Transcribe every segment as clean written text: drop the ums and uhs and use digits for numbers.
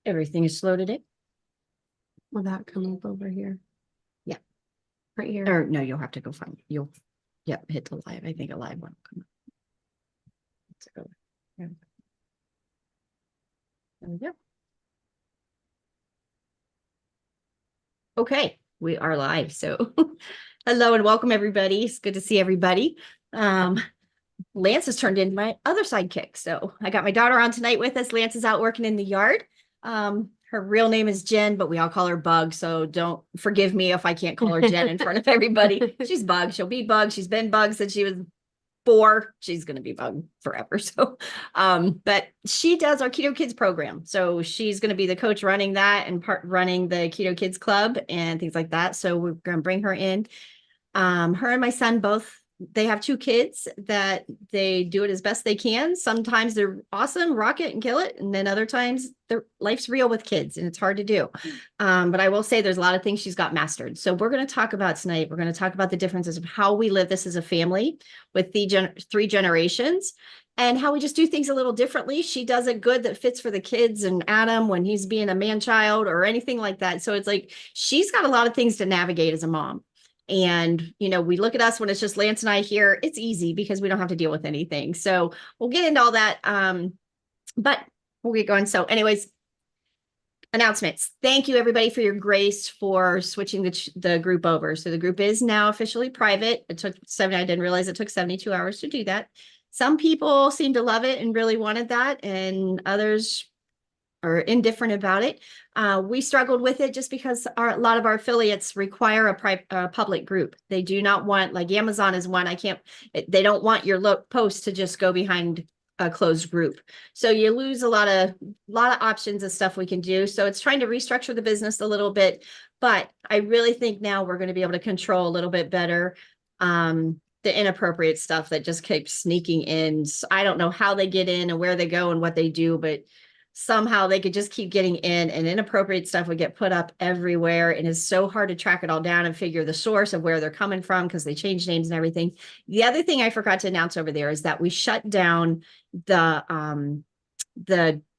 Everything is slow today. Will that come up over here? Yeah. Right here. Or no, you'll have to go find, hit the live. I think a live one will come up. Let's go. Yeah. There we go. Okay, we are live. So hello and welcome everybody. It's good to see everybody. Lance has turned into my other sidekick. So I got my daughter on tonight with us. Lance is out working in the yard. Her real name is Jen, but we all call her Bug. So don't forgive me if I can't call her Jen in front of everybody. She's Bug. She'll be Bug. She's been Bug since she was 4. She's going to be Bug forever. So, but she does our Keto Kids program. So she's going to be the coach running that and running the Keto Kids Club and things like that. So we're going to bring her in. Her and my son both, they have 2 kids that they do it as best they can. Sometimes they're awesome, rock it and kill it. And then other times their life's real with kids and it's hard to do. But I will say there's a lot of things she's got mastered. So we're going to talk about tonight. We're going to talk about the differences of how we live this as a family with the 3 generations and how we just do things a little differently. She does it good that fits for the kids and Adam when he's being a man child or anything like that. So it's like, she's got a lot of things to navigate as a mom. And, you know, we look at us when it's just Lance and I here, it's easy because we don't have to deal with anything. So we'll get into all that. But we'll get going. So anyways, announcements. Thank you everybody for your grace for switching the group over. So the group is now officially private. I didn't realize it took 72 hours to do that. Some people seem to love it and really wanted that, and others are indifferent about it. We struggled with it just because a lot of our affiliates require a public group. They do not want, like Amazon is one, they don't want your post to just go behind a closed group. So you lose a lot of options and stuff we can do. So it's trying to restructure the business a little bit, but I really think now we're going to be able to control a little bit better the inappropriate stuff that just keeps sneaking in. So I don't know how they get in and where they go and what they do, but somehow they could just keep getting in and inappropriate stuff would get put up everywhere. And it's so hard to track it all down and figure the source of where they're coming from because they change names and everything. The other thing I forgot to announce over there is that we shut down the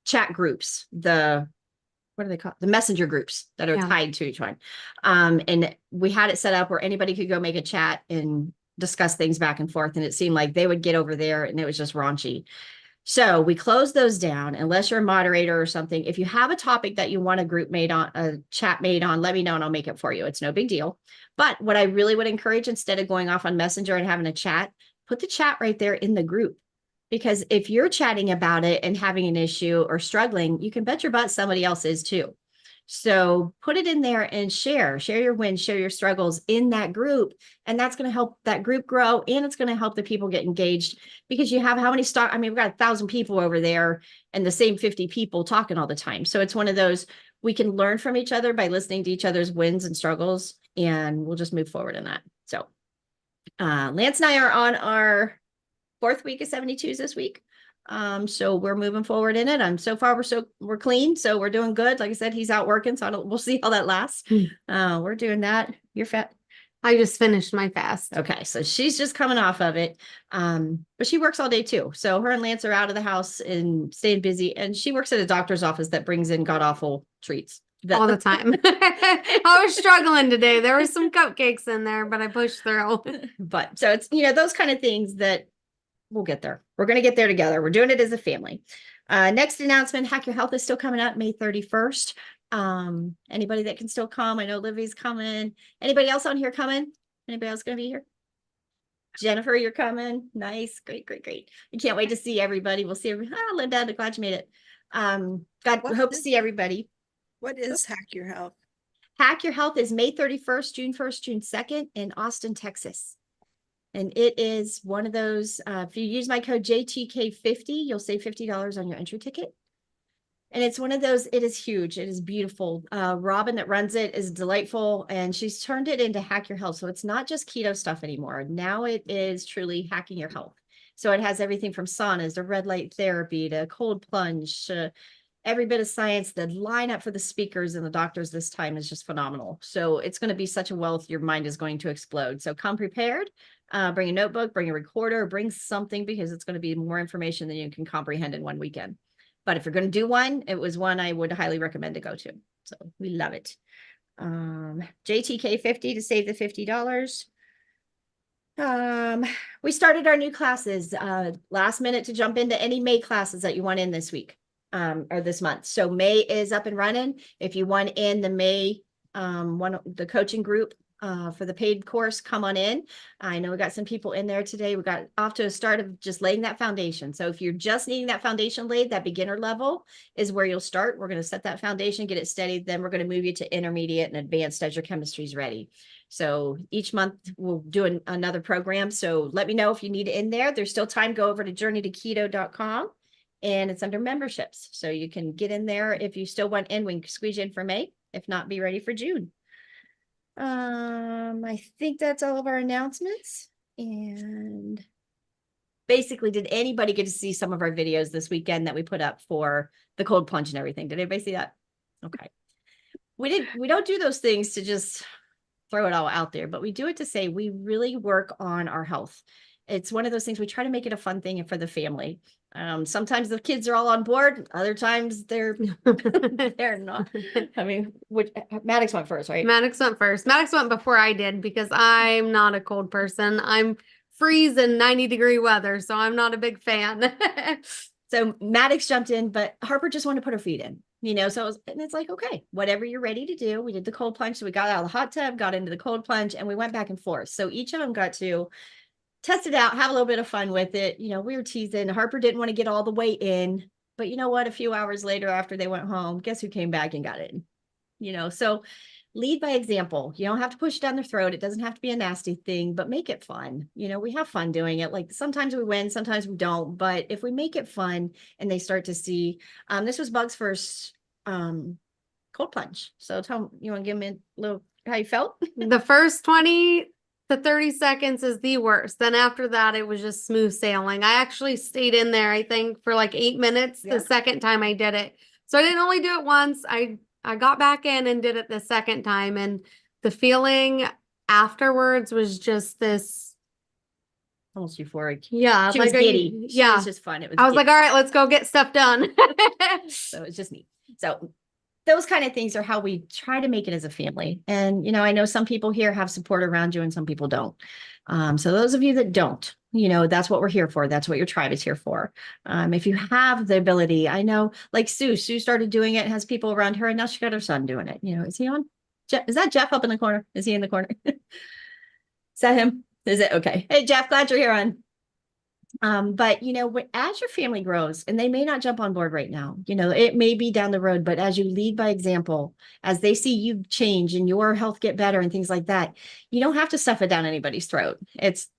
chat groups, what are they called? The messenger groups that are tied to each one. And we had it set up where anybody could go make a chat and discuss things back and forth. And it seemed like they would get over there and it was just raunchy. So we close those down unless you're a moderator or something. If you have a topic that you want a chat made on, let me know and I'll make it for you. It's no big deal. But what I really would encourage, instead of going off on Messenger and having a chat, put the chat right there in the group. Because if you're chatting about it and having an issue or struggling, you can bet your butt somebody else is too. So put it in there and share your wins, share your struggles in that group. And that's going to help that group grow. And it's going to help the people get engaged because you have how many we've got 1,000 people over there and the same 50 people talking all the time. So it's one of those, we can learn from each other by listening to each other's wins and struggles, and we'll just move forward in that. So Lance and I are on our 4th week of 72s this week. So we're moving forward in it. So far we're clean. So we're doing good. Like I said, he's out working. So we'll see how that lasts. We're doing that. You're fat. I just finished my fast. Okay. So she's just coming off of it. But she works all day too. So her and Lance are out of the house and staying busy. And she works at a doctor's office that brings in god awful treats. All the time. I was struggling today. There were some cupcakes in there, but I pushed through. But so it's, those kind of things that we'll get there. We're going to get there together. We're doing it as a family. Next announcement, Hack Your Health is still coming up May 31st. Anybody that can still come. I know Livy's coming. Anybody else on here coming? Anybody else going to be here? Jennifer, you're coming. Nice. Great. I can't wait to see everybody. We'll see everybody. Linda, I'm glad you made it. Hope to see everybody. What is Hack Your Health? Hack Your Health is May 31st, June 1st, June 2nd in Austin, Texas. And it is one of those, if you use my code JTK50, you'll save $50 on your entry ticket. And it's one of those, it is huge. It is beautiful. Robin that runs it is delightful. And she's turned it into Hack Your Health. So it's not just keto stuff anymore. Now it is truly hacking your health. So it has everything from saunas to red light therapy to cold plunge to every bit of science. The lineup for the speakers and the doctors this time is just phenomenal. So it's going to be such a wealth. Your mind is going to explode. So come prepared. Bring a notebook, bring a recorder, bring something because it's going to be more information than you can comprehend in one weekend. But if you're going to do one, it was one I would highly recommend to go to. So we love it. JTK 50 to save the $50. We started our new classes, last minute to jump into any May classes that you want in this week, or this month. So May is up and running. If you want in the May, the coaching group, for the paid course, come on in. I know we got some people in there today. We got off to a start of just laying that foundation. So if you're just needing that foundation laid, that beginner level is where you'll start. We're going to set that foundation, get it steady. Then we're going to move you to intermediate and advanced as your chemistry is ready. So each month we'll do another program. So let me know if you need it in there. There's still time. Go over to journeytoketo.com and it's under memberships. So you can get in there. If you still want in, we can squeeze you in for May. If not, be ready for June. I think that's all of our announcements. And basically, did anybody get to see some of our videos this weekend that we put up for the cold plunge and everything? Did anybody see that? Okay. We don't do those things to just throw it all out there, but we do it to say we really work on our health. It's one of those things we try to make it a fun thing for the family. Sometimes the kids are all on board. Other times they're not. I mean, Maddox went first, right? Maddox went first. Maddox went before I did because I'm not a cold person. I'm freezing 90-degree weather, so I'm not a big fan. So Maddox jumped in, but Harper just wanted to put her feet in, so it's like, okay, whatever you're ready to do. We did the cold plunge. So we got out of the hot tub, got into the cold plunge, and we went back and forth. So each of them got to test it out, have a little bit of fun with it. We were teasing. Harper didn't want to get all the way in, but you know what? A few hours later after they went home, guess who came back and got in? So lead by example. You don't have to push it down their throat. It doesn't have to be a nasty thing, but make it fun. We have fun doing it. Like sometimes we win, sometimes we don't, but if we make it fun and they start to see, this was Bug's first cold plunge. So tell him, you want to give him a little, how you felt? The first 20 to 30 seconds is the worst. Then after that, it was just smooth sailing. I actually stayed in there, I think, for like 8 minutes the second time I did it. So I didn't only do it once. I got back in and did it the second time. And the feeling afterwards was just this almost euphoric. Yeah. She was giddy. It was just fun. I was like, all right, let's go get stuff done. So it's just neat. So those kind of things are how we try to make it as a family. And, I know some people here have support around you and some people don't. So those of you that don't, that's what we're here for. That's what your tribe is here for. If you have the ability, I know like Sue started doing it, has people around her, and now she got her son doing it. Is he on? Is that Jeff up in the corner? Is he in the corner? Is that him? Is it? Okay. Hey, Jeff, glad you're here on. But as your family grows, and they may not jump on board right now, it may be down the road, but as you lead by example, as they see you change and your health get better and things like that, you don't have to stuff it down anybody's throat.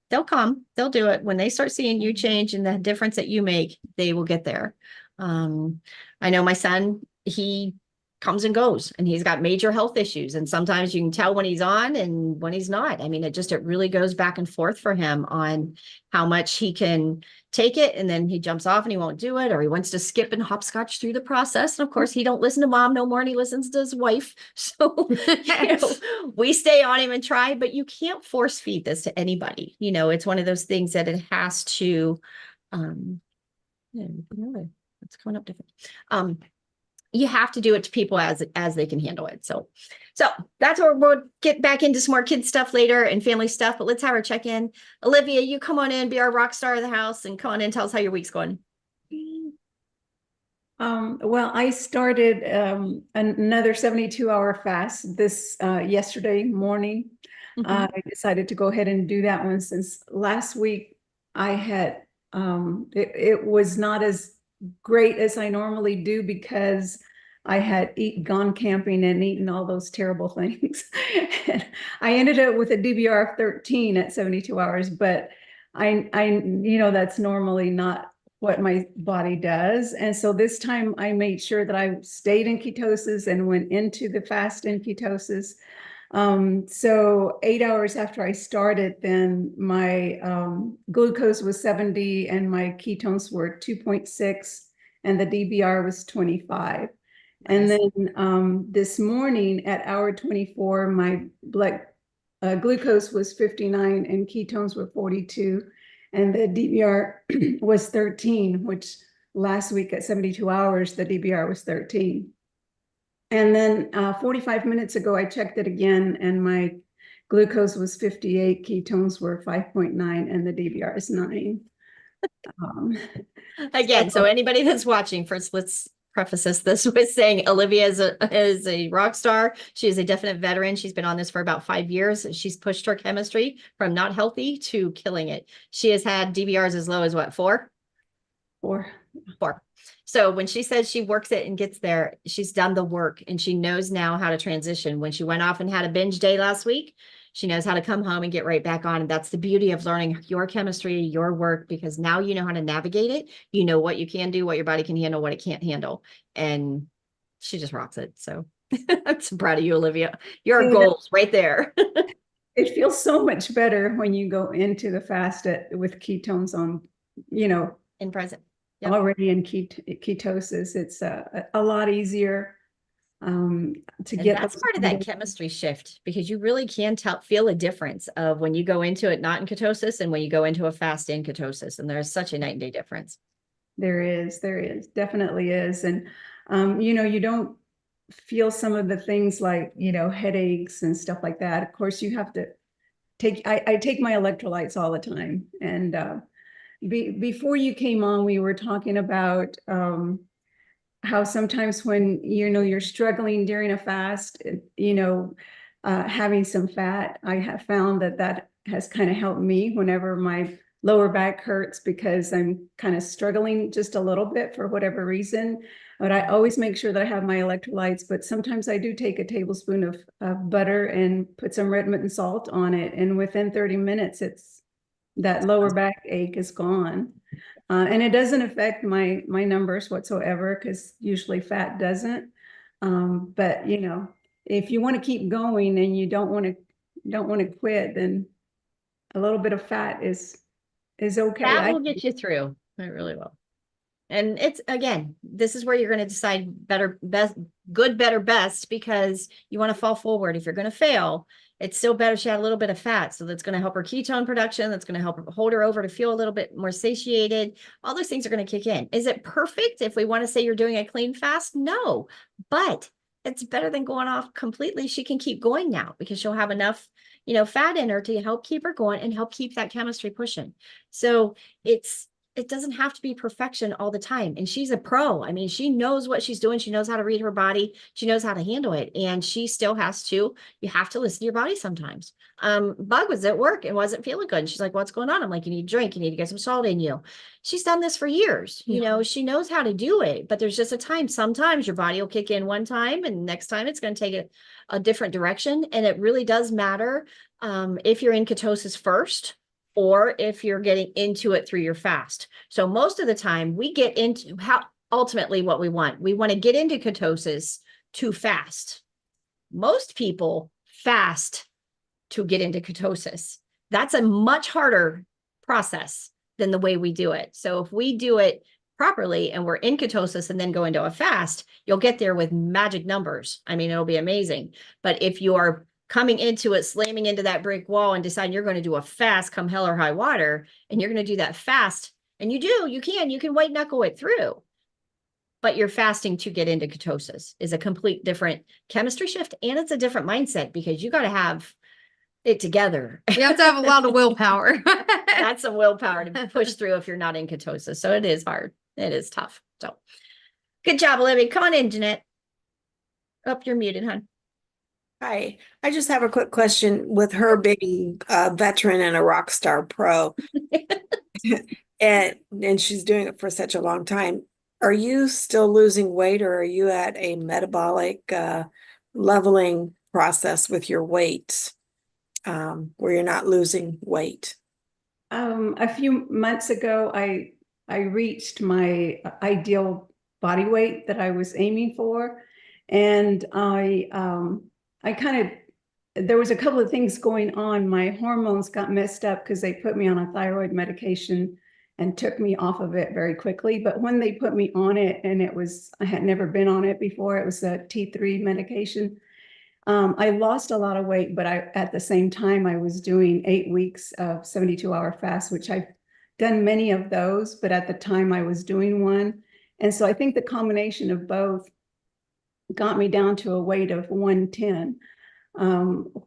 They'll come, they'll do it. When they start seeing you change and the difference that you make, they will get there. I know my son, he comes and goes, and he's got major health issues. And sometimes you can tell when he's on and when he's not. I mean, it really goes back and forth for him on how much he can take it. And then he jumps off and he won't do it, or he wants to skip and hopscotch through the process. And of course, he don't listen to mom no more, and he listens to his wife. So we stay on him and try, but you can't force feed this to anybody. It's one of those things that it has to, it's coming up different. You have to do it to people as they can handle it. So that's where we'll get back into some more kid stuff later and family stuff, but let's have our check-in. Olivia, you come on in, be our rock star of the house, and come on in, tell us how your week's going. Well, I started another 72-hour fast this yesterday morning. I decided to go ahead and do that one since last week I had, it was not as great as I normally do because I had gone camping and eaten all those terrible things. I ended up with a DBR of 13 at 72 hours, but I that's normally not what my body does. And so this time I made sure that I stayed in ketosis and went into the fast in ketosis. So 8 hours after I started, then my glucose was 70 and my ketones were 2.6 and the DBR was 25. Nice. And then this morning at hour 24, my blood glucose was 59 and ketones were 42 and the DBR was 13, which last week at 72 hours, the DBR was 13. And then 45 minutes ago, I checked it again, and my glucose was 58, ketones were 5.9, and the DBR is 9. Again, so anybody that's watching, first, let's preface this with saying Olivia is a rock star. She is a definite veteran. She's been on this for about 5 years. She's pushed her chemistry from not healthy to killing it. She has had DBRs as low as what, 4? 4. So when she says she works it and gets there, she's done the work and she knows now how to transition. When she went off and had a binge day last week, she knows how to come home and get right back on. And that's the beauty of learning your chemistry, your work, because now you know how to navigate it. You know what you can do, what your body can handle, what it can't handle. And she just rocks it. So I'm so proud of you, Olivia. Your goals right there. It feels so much better when you go into the fast with ketones on, In present. Yep. Already in ketosis. It's a lot easier to And get. that's part of that chemistry shift, because you really can feel a difference of when you go into it not in ketosis and when you go into a fast in ketosis. And there's such a night and day difference. There is, definitely is. And, you don't feel some of the things like, headaches and stuff like that. Of course, you have to I take my electrolytes all the time. And before you came on, we were talking about how sometimes when, you're struggling during a fast, having some fat, I have found that has kind of helped me whenever my lower back hurts, because I'm kind of struggling just a little bit for whatever reason. But I always make sure that I have my electrolytes. But sometimes I do take a tablespoon of butter and put some red mutton salt on it. And within 30 minutes, that lower back ache is gone. And it doesn't affect my numbers whatsoever, because usually fat doesn't. But if you want to keep going and you don't want to quit, then a little bit of fat is okay. That will get you through. It really will. And it's, again, this is where you're going to decide better, best, good, better, best, because you want to fall forward. If you're going to fail, it's still better she had a little bit of fat. So that's going to help her ketone production. That's going to help her hold her over to feel a little bit more satiated. All those things are going to kick in. Is it perfect if we want to say you're doing a clean fast? No, but it's better than going off completely. She can keep going now because she'll have enough, fat in her to help keep her going and help keep that chemistry pushing. So it doesn't have to be perfection all the time. And she's a pro. I mean, she knows what she's doing. She knows how to read her body. She knows how to handle it. And she still you have to listen to your body sometimes. Bug was at work and wasn't feeling good. And she's like, what's going on? I'm like, you need to drink. You need to get some salt in you. She's done this for years. She knows how to do it, but there's just a time. Sometimes your body will kick in one time and next time it's going to take a different direction. And it really does matter if you're in ketosis first, or if you're getting into it through your fast. So most of the time we get into ultimately what we want. We want to get into ketosis to fast. Most people fast to get into ketosis. That's a much harder process than the way we do it. So if we do it properly and we're in ketosis and then go into a fast, you'll get there with magic numbers. I mean, it'll be amazing. But if you are coming into it, slamming into that brick wall and deciding you're going to do a fast come hell or high water, and you're going to do that fast, and you can white knuckle it through, but you're fasting to get into ketosis is a complete different chemistry shift. And it's a different mindset, because you got to have it together. You have to have a lot of willpower. That's some willpower to push through if you're not in ketosis. So it is hard. It is tough. So good job, Olivia. Come on in, Jeanette. Oh, you're muted, hon. Hi, I just have a quick question. With her being a veteran and a rock star pro, and she's doing it for such a long time, are you still losing weight, or are you at a metabolic leveling process with your weight where you're not losing weight? A few months ago, I reached my ideal body weight that I was aiming for, and there was a couple of things going on. My hormones got messed up because they put me on a thyroid medication and took me off of it very quickly. But when they put me on it, and I had never been on it before, it was a T3 medication. I lost a lot of weight, but at the same time, I was doing 8 weeks of 72-hour fast, which I've done many of those, but at the time I was doing one. And so I think the combination of both got me down to a weight of 110,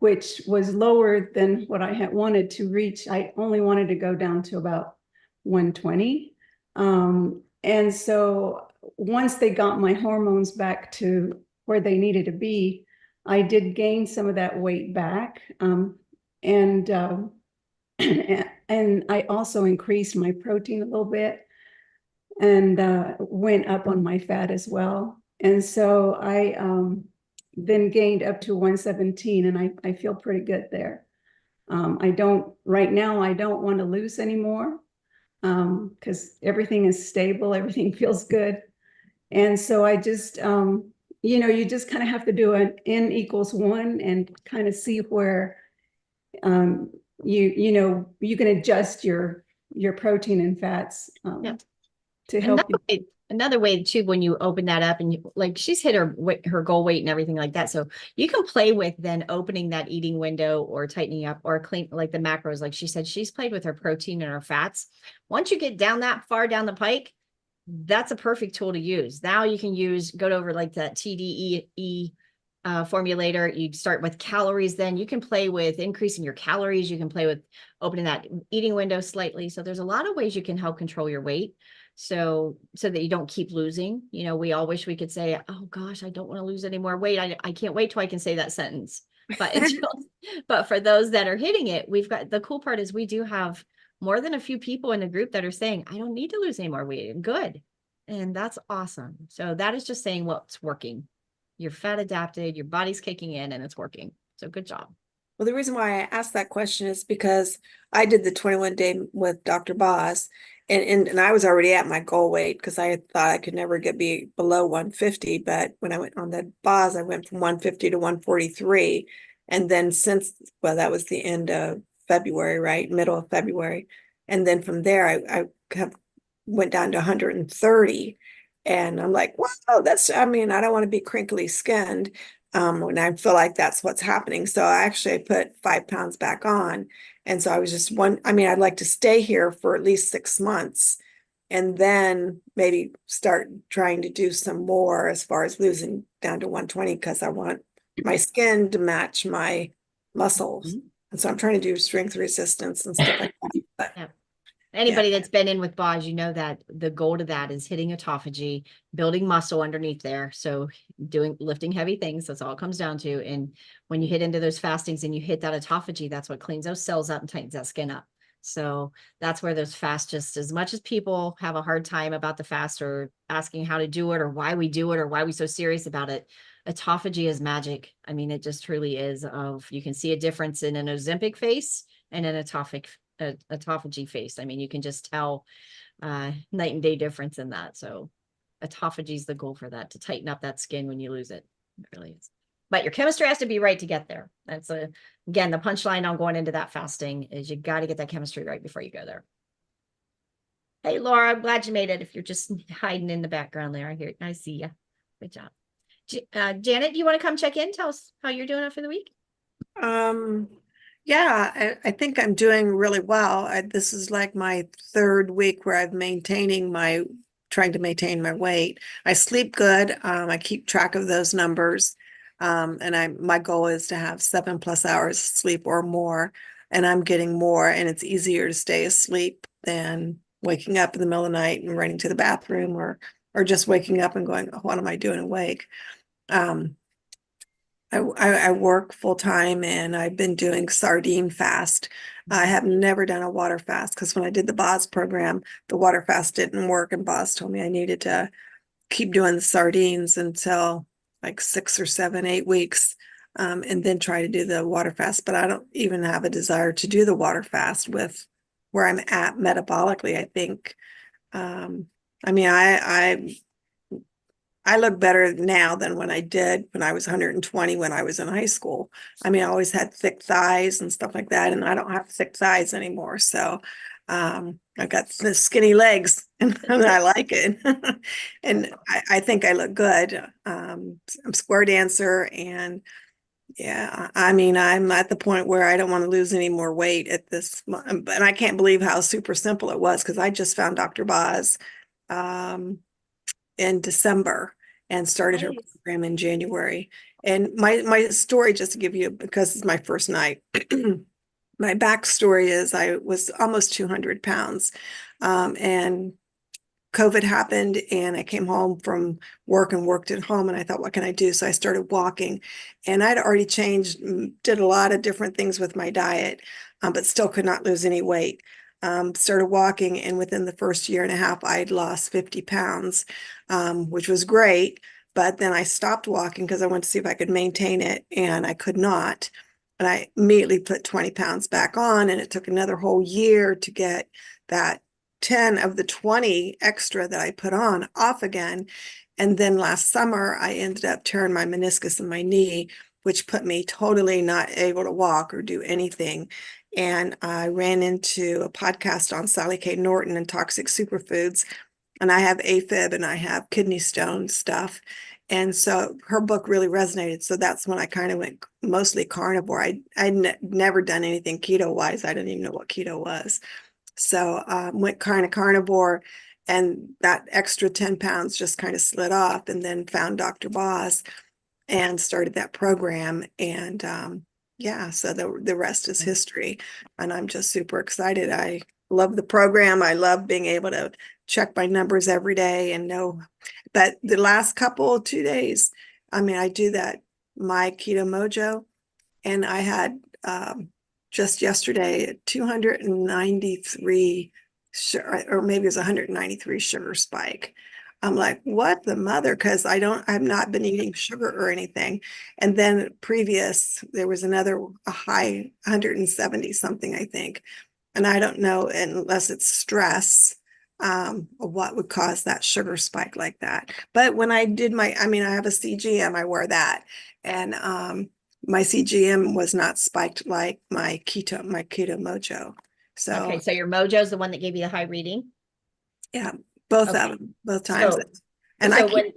which was lower than what I had wanted to reach. I only wanted to go down to about 120. And so once they got my hormones back to where they needed to be, I did gain some of that weight back. And I also increased my protein a little bit and went up on my fat as well. And so I then gained up to 117, and I feel pretty good there. Right now, I don't want to lose anymore because everything is stable, everything feels good. And so I just, you just kind of have to do an N equals 1 and kind of see where you can adjust your protein and fats to help you. Another way too, when you open that up and like she's hit her goal weight and everything like that. So you can play with then opening that eating window or tightening up or clean like the macros. Like she said, she's played with her protein and her fats. Once you get down that far down the pike, that's a perfect tool to use. Now you can go over like that TDEE formulator. You start with calories, then you can play with increasing your calories. You can play with opening that eating window slightly. So there's a lot of ways you can help control your weight. So that you don't keep losing. We all wish we could say, oh gosh, I don't want to lose any more weight. I can't wait till I can say that sentence. But for those that are hitting it, the cool part is we do have more than a few people in the group that are saying, I don't need to lose any more weight. I'm good. And that's awesome. So that is just saying what's working. You're fat adapted, your body's kicking in and it's working. So good job. Well, the reason why I asked that question is because I did the 21-day with Dr. Boz, and I was already at my goal weight because I thought I could never be below 150. But when I went on the Boz, I went from 150 to 143. And then that was the end of February, right? Middle of February. And then from there, I went down to 130. And I'm like, wow, I don't want to be crinkly skinned. When I feel like that's what's happening. So I put 5 pounds back on. And so I was I'd like to stay here for at least 6 months and then maybe start trying to do some more as far as losing down to 120 because I want my skin to match my muscles. Mm-hmm. And so I'm trying to do strength resistance and stuff like that. But yeah. Anybody that's been in with Boz, that the goal to that is hitting autophagy, building muscle underneath there. So lifting heavy things, that's all it comes down to. And when you hit into those fastings and you hit that autophagy, that's what cleans those cells up and tightens that skin up. So that's where those fasts, just as much as people have a hard time about the fast or asking how to do it or why we do it or why we're so serious about it, autophagy is magic. It just truly is. You can see a difference in an Ozempic face and an autophagy face. You can just tell night and day difference in that. So autophagy is the goal for that, to tighten up that skin when you lose it. It really is. But your chemistry has to be right to get there. That's again, the punchline on going into that fasting is you got to get that chemistry right before you go there. Hey, Laura, I'm glad you made it. If you're just hiding in the background there, I see you. Good job. Janet, do you want to come check in? Tell us how you're doing for the week. Yeah, I think I'm doing really well. This is like my 3rd week where I'm trying to maintain my weight. I sleep good. I keep track of those numbers. And my goal is to have 7+ hours of sleep or more. And I'm getting more, and it's easier to stay asleep than waking up in the middle of the night and running to the bathroom or just waking up and going, oh, what am I doing awake? I work full time, and I've been doing sardine fast. I have never done a water fast because when I did the Boz program, the water fast didn't work, and Boz told me I needed to keep doing the sardines until like 6 or 7, 8 weeks, and then try to do the water fast. But I don't even have a desire to do the water fast with where I'm at metabolically. I think, I look better now than when I did when I was 120 when I was in high school. I always had thick thighs and stuff like that, and I don't have thick thighs anymore. So I've got the skinny legs, and I like it. And I think I look good. I'm a square dancer, and Yeah, I mean, I'm at the point where I don't want to lose any more weight at this, but I can't believe how super simple it was because I just found Dr. Boz um, in December and started her Nice. program in January. And my story, just to give you, because it's my first night, my backstory is I was almost 200 pounds, and COVID happened and I came home from work and worked at home and I thought, what can I do? So I started walking and I'd already changed, did a lot of different things with my diet, but still could not lose any weight. Started walking and within the first year and a half, I'd lost 50 pounds, which was great. But then I stopped walking because I wanted to see if I could maintain it and I could not. And I immediately put 20 pounds back on and it took another whole year to get that 10 of the 20 extra that I put on off again. And then last summer, I ended up tearing my meniscus in my knee, which put me totally not able to walk or do anything. And I ran into a podcast on Sally K. Norton and toxic superfoods. And I have AFib and I have kidney stone stuff. And so her book really resonated. So that's when I kind of went mostly carnivore. I'd never done anything keto wise. I didn't even know what keto was. So went kind of carnivore and that extra 10 pounds just kind of slid off and then found Dr. Boz and started that program. And yeah, so the rest is history. And I'm just super excited. I love the program. I love being able to check my numbers every day and know. But the last couple 2 days, I mean, I do that My Keto Mojo, and I had just yesterday 293 or maybe it was 193 sugar spike. I'm like, what the mother? Because I've not been eating sugar or anything. And then previous, there was a high 170 something, I think. And I don't know unless it's stress, what would cause that sugar spike like that. But when I did I have a CGM, I wear that. And my CGM was not spiked like my keto mojo. Okay, So so your Mojo's the one that gave you the high reading. yeah, both Okay. of them, both times. So, And so I keep,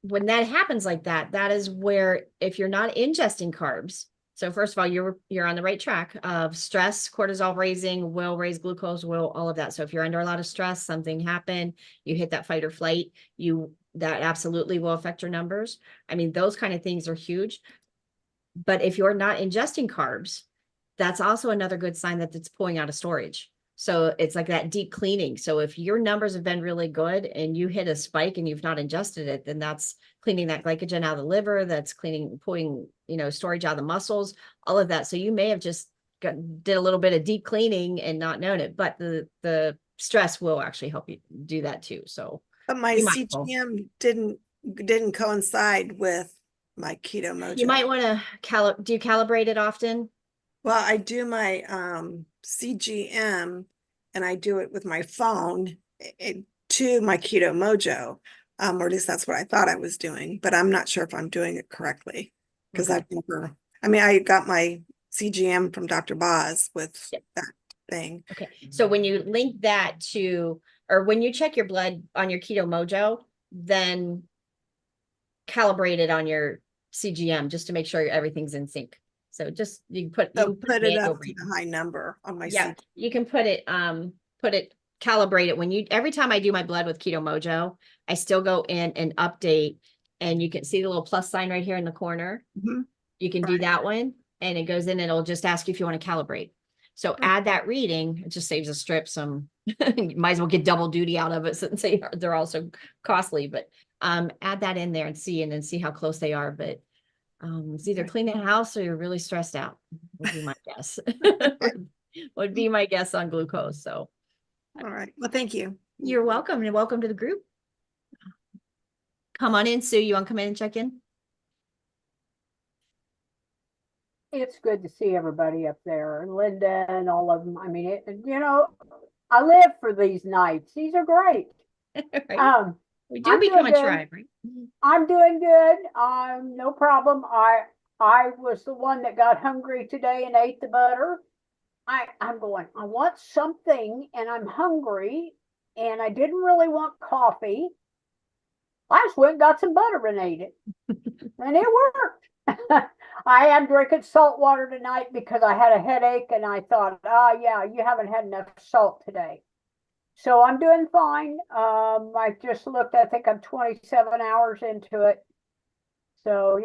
when that happens like that, that is where if you're not ingesting carbs, so first of all, you're on the right track of stress, cortisol raising, will raise glucose, will all of that. So if you're under a lot of stress, something happened, you hit that fight or flight, that absolutely will affect your numbers. I mean, those kind of things are huge. But if you're not ingesting carbs, that's also another good sign that it's pulling out of storage. So it's like that deep cleaning. So if your numbers have been really good and you hit a spike and you've not ingested it, then that's cleaning that glycogen out of the liver, that's pulling, storage out of the muscles, all of that. So you may have just did a little bit of deep cleaning and not known it, but the stress will actually help you do that too. So but my be mindful. CGM didn't coincide with my keto mojo. You might want to do you calibrate it often? Well, I do my CGM and I do it with my phone to my keto mojo, or at least that's what I thought I was doing, but I'm not sure if I'm doing it correctly because Okay. I got my CGM from Dr. Boz with that thing. Okay, so when you link that or when you check your blood on your keto mojo, then calibrate it on your CGM just to make sure everything's in sync. So just you put It up to the high number on my yeah, CGM. you can put it calibrate it every time I do my blood with keto mojo, I still go in and update, and you can see the little plus sign right here in the corner. Mm-hmm. You can do that one and it goes in and it'll just ask you if you want to calibrate. So add that reading, it just saves a strip you might as well get double duty out of it since they're also costly, but add that in there and see how close they are. But it's either cleaning the house or you're really stressed out, would be my guess. Would be my guess on glucose. So all right. Well, thank you. You're welcome, and welcome to the group. Come on in, Sue. You want to come in and check in? It's good to see everybody up there, and Linda and all of them. I mean, I live for these nights. These are great. Right. We do I'm become doing a good. tribe, right? I'm doing good. No problem. I was the one that got hungry today and ate the butter. I'm going, I want something and I'm hungry and I didn't really want coffee. I just went and got some butter and ate it. And it worked. I am drinking salt water tonight because I had a headache and I thought, yeah, you haven't had enough salt today. So I'm doing fine. I just looked, I think I'm 27 hours into it. So,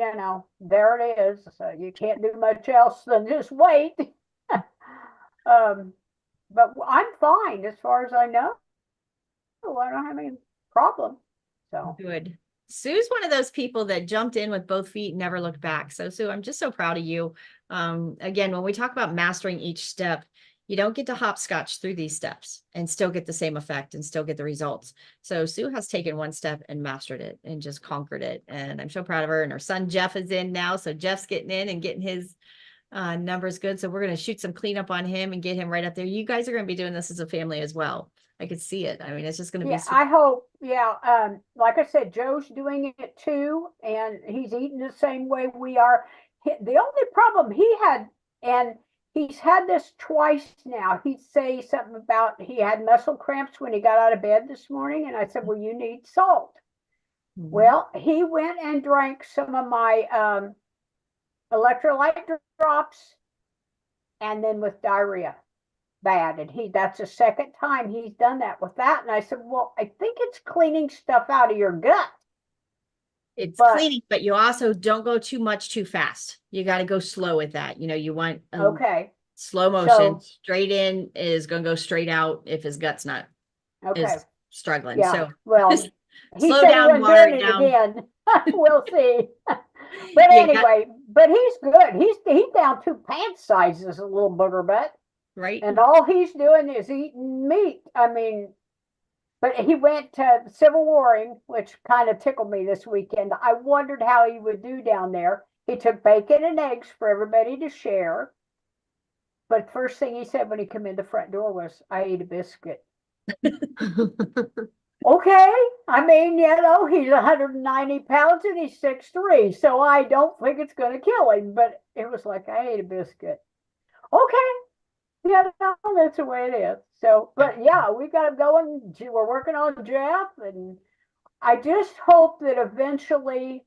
there it is. So you can't do much else than just wait. But I'm fine as far as I know. I don't have any problem. So Good. Sue's one of those people that jumped in with both feet and never looked back. So Sue, I'm just so proud of you. Again, when we talk about mastering each step, you don't get to hopscotch through these steps and still get the same effect and still get the results. So Sue has taken one step and mastered it and just conquered it. And I'm so proud of her. And her son Jeff is in now. So Jeff's getting in and getting his numbers good. So we're going to shoot some cleanup on him and get him right up there. You guys are going to be doing this as a family as well. I could see it. I mean, it's just going to be super. I hope, like I said, Joe's doing it too, and he's eating the same way we are. The only problem he had, and he's had this twice now, he'd say something about he had muscle cramps when he got out of bed this morning, and I said, well, you need salt. Well, he went and drank some of my electrolyte drops, and then with diarrhea. Bad, and that's the second time he's done that with that. And I said, well, I think it's cleaning stuff out of your gut. It's cleaning, but you also don't go too much too fast. You got to go slow with that. You want slow motion. Straight in is going to go straight out if his gut's not is struggling. Yeah. So well, he slow said down, he water it down. Again. We'll see. But anyway, but he's good. He's down 2 pant sizes, a little booger butt. Right. And all he's doing is eating meat. I mean, but he went to Civil Warring, which kind of tickled me this weekend. I wondered how he would do down there. He took bacon and eggs for everybody to share. But first thing he said when he came in the front door was, I ate a biscuit. Okay. I mean, he's 190 pounds and he's 6'3". So I don't think it's going to kill him. But it was like, I ate a biscuit. Okay. Yeah, that's the way it is. So, but yeah, we got him going. We're working on Jeff, and I just hope that eventually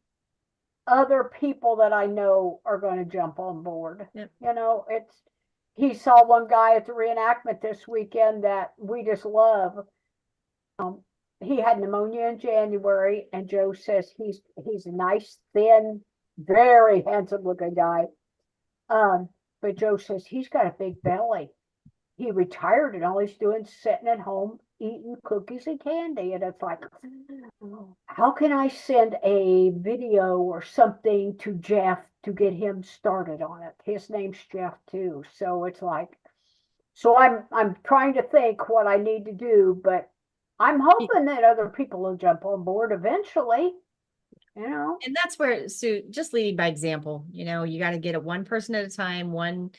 other people that I know are going to jump on board. Yep. He saw one guy at the reenactment this weekend that we just love. He had pneumonia in January, and Joe says he's a nice, thin, very handsome looking guy. But Joe says he's got a big belly. He retired and all he's doing is sitting at home eating cookies and candy. And it's like, how can I send a video or something to Jeff to get him started on it? His name's Jeff too. So it's like, so I'm trying to think what I need to do, but I'm hoping that other people will jump on board eventually. And that's where, Sue, just leading by example, you got to get it one person at a time, one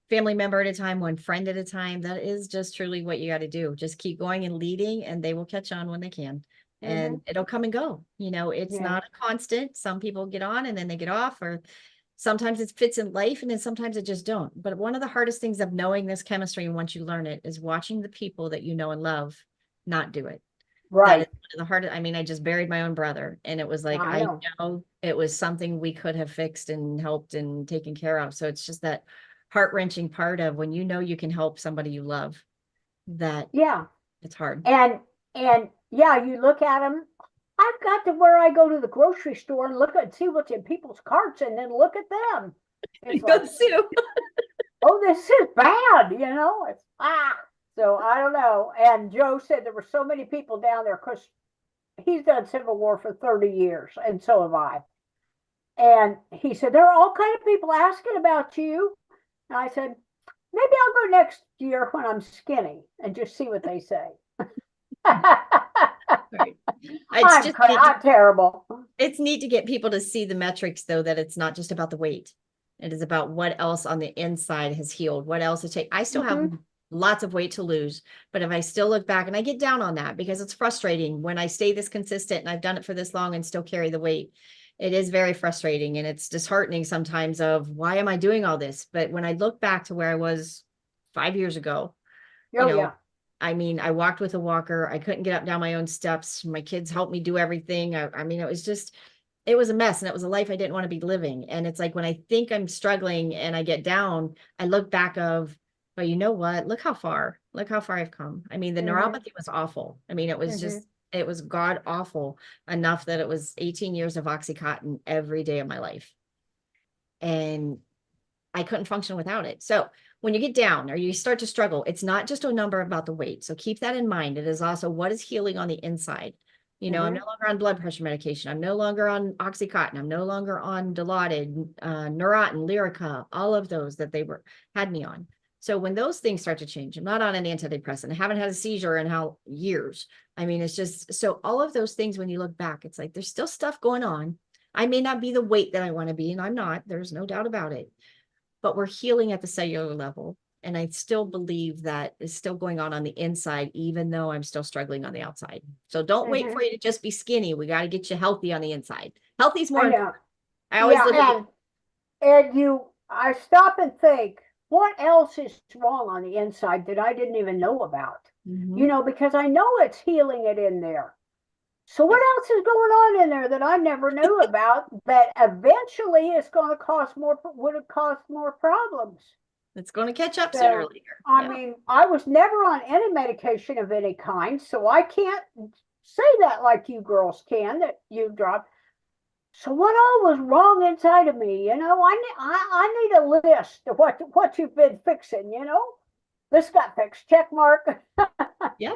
family member at a time, one friend at a time. That is just truly what you got to do. Just keep going and leading, and they will catch on when they can. And it'll come and go. It's not a constant. Some people get on and then they get off, or sometimes it fits in life and then sometimes it just don't. But one of the hardest things of knowing this chemistry, and once you learn it, is watching the people that you know and love not do it. Right. That is one of the hardest. I mean, I just buried my own brother, and it was like, I know it was something we could have fixed and helped and taken care of. So it's just that heart-wrenching part of when you can help somebody you love, that it's hard. And you look at them. I've got to where I go to the grocery store and look and see what's in people's carts, and then look at them. It's like, Sue. Oh, this is bad. It's So I don't know. And Joe said there were so many people down there because he's done Civil War for 30 years, and so have I. And he said, there are all kinds of people asking about you. And I said, maybe I'll go next year when I'm skinny and just see what they say. Right. I'm terrible. It's neat to get people to see the metrics, though, that it's not just about the weight. It is about what else on the inside has healed, what else has taken. I still have lots of weight to lose, but if I still look back, and I get down on that because it's frustrating when I stay this consistent and I've done it for this long and still carry the weight. It is very frustrating, and it's disheartening sometimes of why am I doing all this? But when I look back to where I was 5 years ago, I mean, I walked with a walker. I couldn't get up down my own steps. My kids helped me do everything. I mean, it it was a mess and it was a life I didn't want to be living. And it's like, when I think I'm struggling and I get down, I look back of, but you know what? Look how far I've come. I mean, the neuropathy was awful. I mean, it was just, it was god awful enough that it was 18 years of Oxycontin every day of my life. And I couldn't function without it. So when you get down or you start to struggle, it's not just a number about the weight. So keep that in mind. It is also what is healing on the inside. You know, I'm no longer on blood pressure medication. I'm no longer on Oxycontin. I'm no longer on Dilaudid, Neurontin, Lyrica, all of those that they had me on. So when those things start to change, I'm not on an antidepressant. I haven't had a seizure in years. I mean, it's just, so all of those things, when you look back, it's like, there's still stuff going on. I may not be the weight that I want to be, and I'm not, there's no doubt about it, but we're healing at the cellular level. And I still believe that is still going on the inside, even though I'm still struggling on the outside. So don't wait for you to just be skinny. We got to get you healthy on the inside. Healthy is more important. I always I stop and think, what else is wrong on the inside that I didn't even know about? You know, because I know it's healing it in there. So what else is going on in there that I never knew about that eventually is going to would have caused more problems? It's going to catch up sooner or later. I mean, I was never on any medication of any kind, so I can't say that like you girls can, that you dropped. So what all was wrong inside of me? You know, I need a list of what you've been fixing, you know? This got fixed, check mark. Yeah.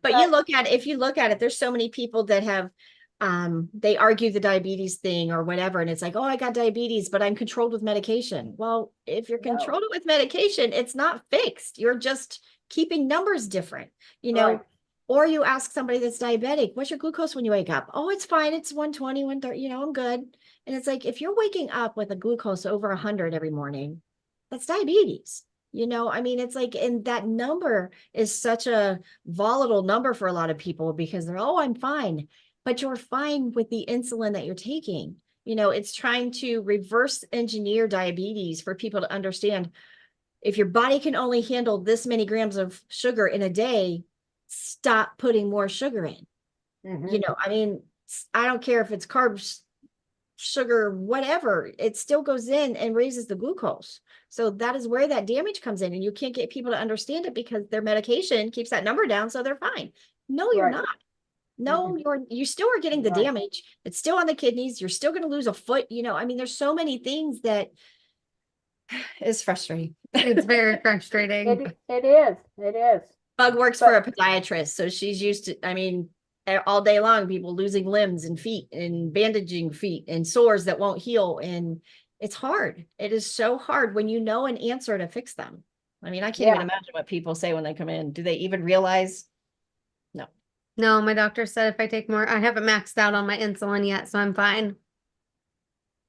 But if you look at it, there's so many people that have, they argue the diabetes thing or whatever. And it's like, oh, I got diabetes, but I'm controlled with medication. Well, if you're controlled with medication, it's not fixed. You're just keeping numbers different, you know, or you ask somebody that's diabetic, what's your glucose when you wake up? Oh, it's fine. It's 120, 130, you know, I'm good. And it's like, if you're waking up with a glucose over 100 every morning, that's diabetes. You know, I mean, it's like, and that number is such a volatile number for a lot of people because they're, oh, I'm fine, but you're fine with the insulin that you're taking. You know, it's trying to reverse engineer diabetes for people to understand, if your body can only handle this many grams of sugar in a day, stop putting more sugar in. You know, I mean, I don't care if it's carbs, sugar, whatever, it still goes in and raises the glucose. So that is where that damage comes in, and you can't get people to understand it because their medication keeps that number down, so they're fine. No, you're not. No, you still are getting the damage. It's still on the kidneys. You're still going to lose a foot. You know, I mean, there's so many things that is frustrating. It's very frustrating. It is. It is. Bug works for a podiatrist, so she's used to, I mean, all day long, people losing limbs and feet and bandaging feet and sores that won't heal. And it's hard. It is so hard when you know an answer to fix them. I mean, I can't even imagine what people say when they come in. Do they even realize? No. No, my doctor said if I take more, I haven't maxed out on my insulin yet, so I'm fine.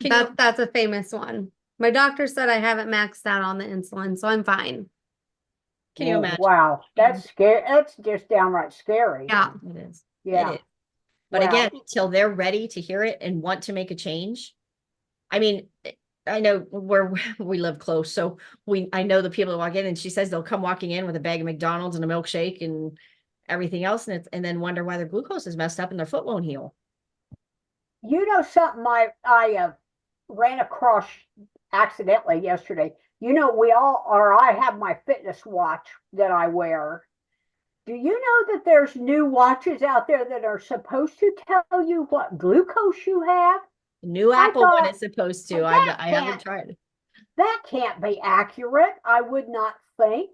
That's a famous one. My doctor said I haven't maxed out on the insulin, so I'm fine. Can you imagine? Wow, that's scary. That's just downright scary. Yeah, it is. Yeah. It is. But again, until they're ready to hear it and want to make a change. I mean, I know where we live close, so I know the people that walk in, and she says they'll come walking in with a bag of McDonald's and a milkshake and everything else, and then wonder why their glucose is messed up and their foot won't heal. You know something I ran across accidentally yesterday. You know, I have my fitness watch that I wear. Do you know that there's new watches out there that are supposed to tell you what glucose you have? The new Apple one is supposed to. I haven't tried. That can't be accurate, I would not think.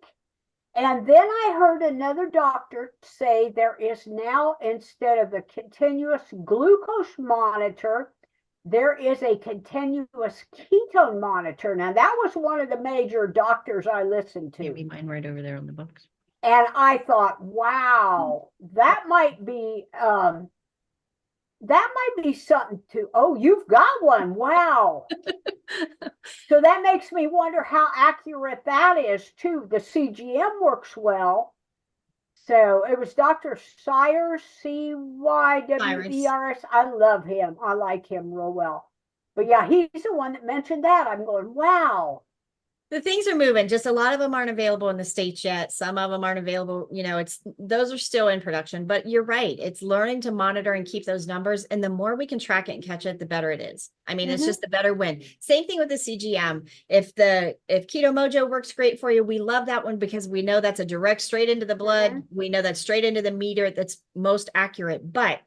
And then I heard another doctor say there is now, instead of the continuous glucose monitor, there is a continuous ketone monitor. Now, that was one of the major doctors I listened to. Maybe mine right over there on the box. And I thought, wow, that might be something to, oh, you've got one. Wow. So that makes me wonder how accurate that is too. The CGM works well. So it was Dr. Cyers, Cywers. I love him. I like him real well. But yeah, he's the one that mentioned that. I'm going, wow. The things are moving, just a lot of them aren't available in the States yet. Some of them aren't available, those are still in production, but you're right. It's learning to monitor and keep those numbers. And the more we can track it and catch it, the better it is. I mean, it's just the better win. Same thing with the CGM. If Keto Mojo works great for you, we love that one because we know that's a direct straight into the blood. We know that's straight into the meter that's most accurate. But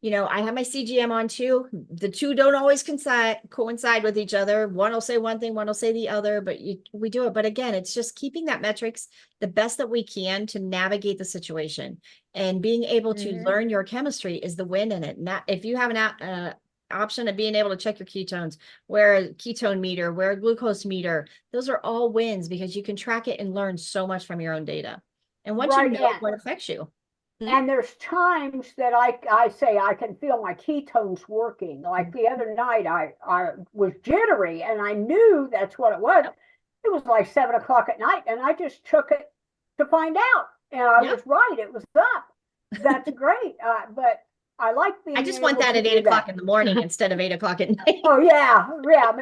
I have my CGM on too. The two don't always coincide with each other. One will say one thing, one will say the other, but we do it. But again, it's just keeping that metrics the best that we can to navigate the situation, and being able to learn your chemistry is the win in it. Not if you have an option of being able to check your ketones, wear a ketone meter, wear a glucose meter. Those are all wins because you can track it and learn so much from your own data. And once you know what affects you. And there's times that I say I can feel my ketones working. Like the other night, I was jittery, and I knew that's what it was. It was like 7 o'clock at night, and I just took it to find out, and I was right. It was up. That's great. But I like being. I just want that at 8 o'clock in the morning instead of 8 o'clock at night. Oh yeah,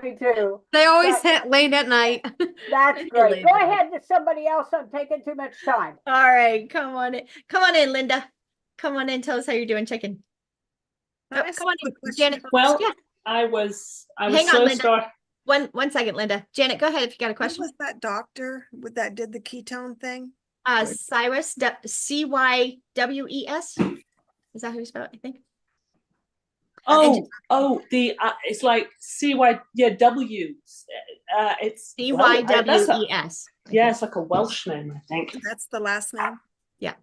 me too. They always hit late at night. That's great. Go ahead to somebody else. I'm taking too much time. All right, come on in, Linda. Come on in. Tell us how you're doing, chicken. Come on in, Janet. Well, yeah. I was Hang so on, Linda. One second, Linda. Janet, go ahead if you got a question. Who was that doctor that did the ketone thing? Cyrus, CYWES. Is that how you spell it? I think. It's like CY, W. It's CYWES. Yeah, it's like a Welsh name, I think. That's the last name? Yeah.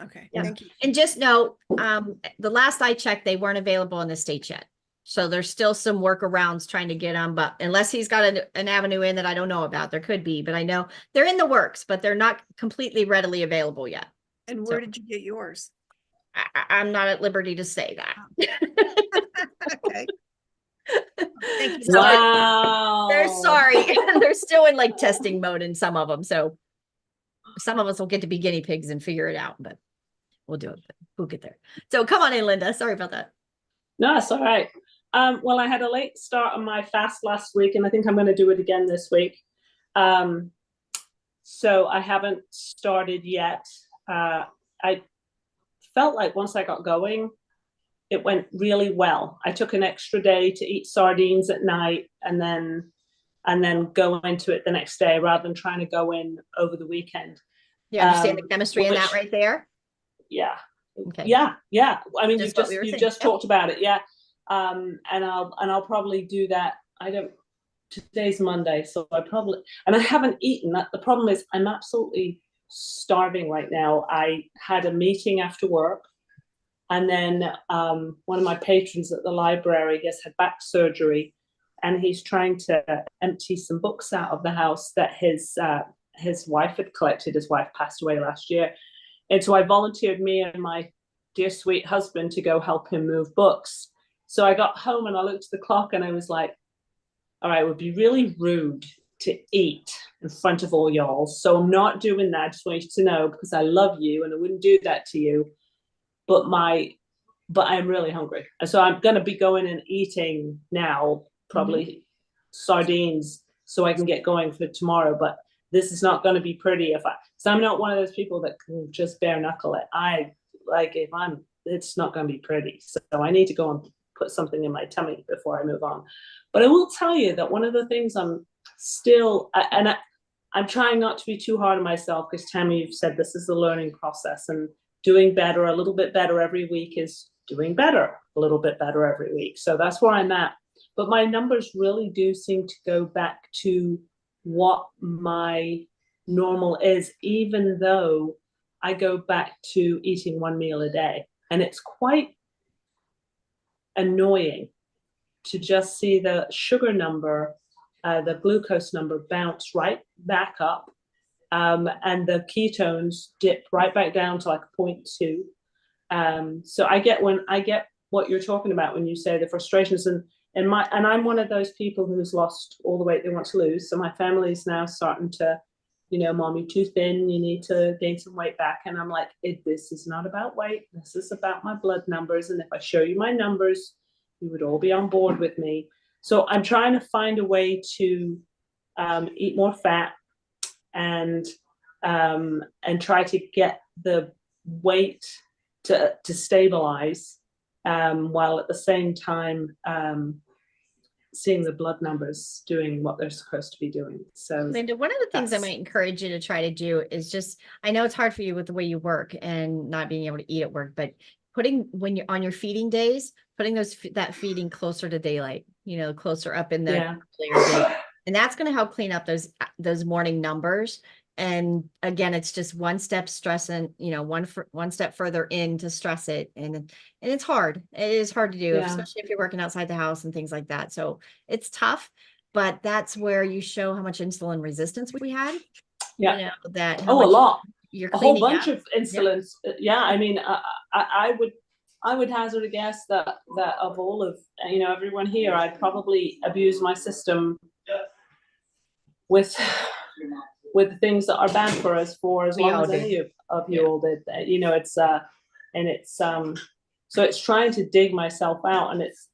Okay, Yeah. thank you. And just know, the last I checked, they weren't available in the States yet. So there's still some workarounds trying to get them, but unless he's got an avenue in that I don't know about, there could be, but I know they're in the works, but they're not completely readily available yet. And where did you get yours? I'm not at liberty to say that. Okay. Thank you. Wow. They're sorry. They're still in like testing mode in some of them. So some of us will get to be guinea pigs and figure it out, but we'll do it. But we'll get there. So come on in, Linda. Sorry about that. No, it's all right. Well, I had a late start on my fast last week, and I think I'm going to do it again this week. So I haven't started yet. I felt like once I got going, it went really well. I took an extra day to eat sardines at night and then go into it the next day rather than trying to go in over the weekend. You understand the chemistry in that right there? Yeah. Okay. Yeah. I mean, you just talked about it. Yeah. And I'll probably do that. Today's Monday, so I haven't eaten. The problem is I'm absolutely starving right now. I had a meeting after work, and then one of my patrons at the library had back surgery, and he's trying to empty some books out of the house that his wife had collected. His wife passed away last year, and so I volunteered me and my dear sweet husband to go help him move books. So I got home and I looked at the clock and I was like, all right, it would be really rude to eat in front of all y'all. So I'm not doing that. I just want you to know, because I love you and I wouldn't do that to you. But I'm really hungry. And so I'm going to be going and eating now, probably sardines, so I can get going for tomorrow. But this is not going to be pretty so I'm not one of those people that can just bare knuckle it. It's not going to be pretty. So I need to go and put something in my tummy before I move on. But I will tell you that one of the things I'm trying not to be too hard on myself, because Tammy, you've said this is a learning process, and doing better, a little bit better every week is doing better, a little bit better every week. So that's where I'm at. But my numbers really do seem to go back to what my normal is, even though I go back to eating one meal a day. And it's quite annoying to just see the sugar number, the glucose number bounce right back up, and the ketones dip right back down to like 0.2. So I get what you're talking about when you say the frustrations, and I'm one of those people who's lost all the weight they want to lose. So my family's now starting to, Mom, you're too thin, you need to gain some weight back. And I'm like, this is not about weight. This is about my blood numbers. And if I show you my numbers, you would all be on board with me. So I'm trying to find a way to eat more fat, and try to get the weight to stabilize, while at the same time seeing the blood numbers doing what they're supposed to be doing. So Linda, one of the things I might encourage you to try to do is just, I know it's hard for you with the way you work and not being able to eat at work, but putting, when you're on your feeding days, putting that feeding closer to daylight, closer up in the earlier day. And that's going to help clean up those morning numbers. And again, it's just one step stress and, one step further in to stress it. And it's hard. It is hard to do, especially if you're working outside the house and things like that. So it's tough, but that's where you show how much insulin resistance we had. Yeah. That a lot. You're a whole bunch up. of insulin. Yeah. I mean, I would hazard a guess that of all of, everyone here, I'd probably abuse my system with the things that are bad for us for as long as any of you all did. So it's trying to dig myself out, and it's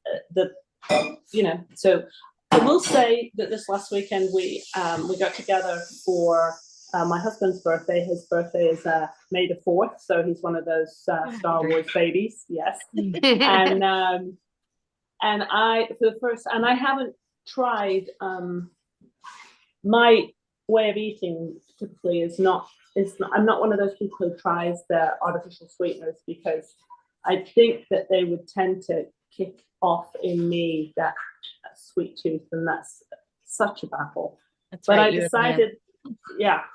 so I will say that this last weekend we got together for my husband's birthday. His birthday is May the 4th, so he's one of those Star Wars babies. Yes. and I haven't tried, my way of eating typically is not, I'm not one of those people who tries the artificial sweeteners, because I think that they would tend to kick off in me that sweet tooth, and that's such a battle. But I decided,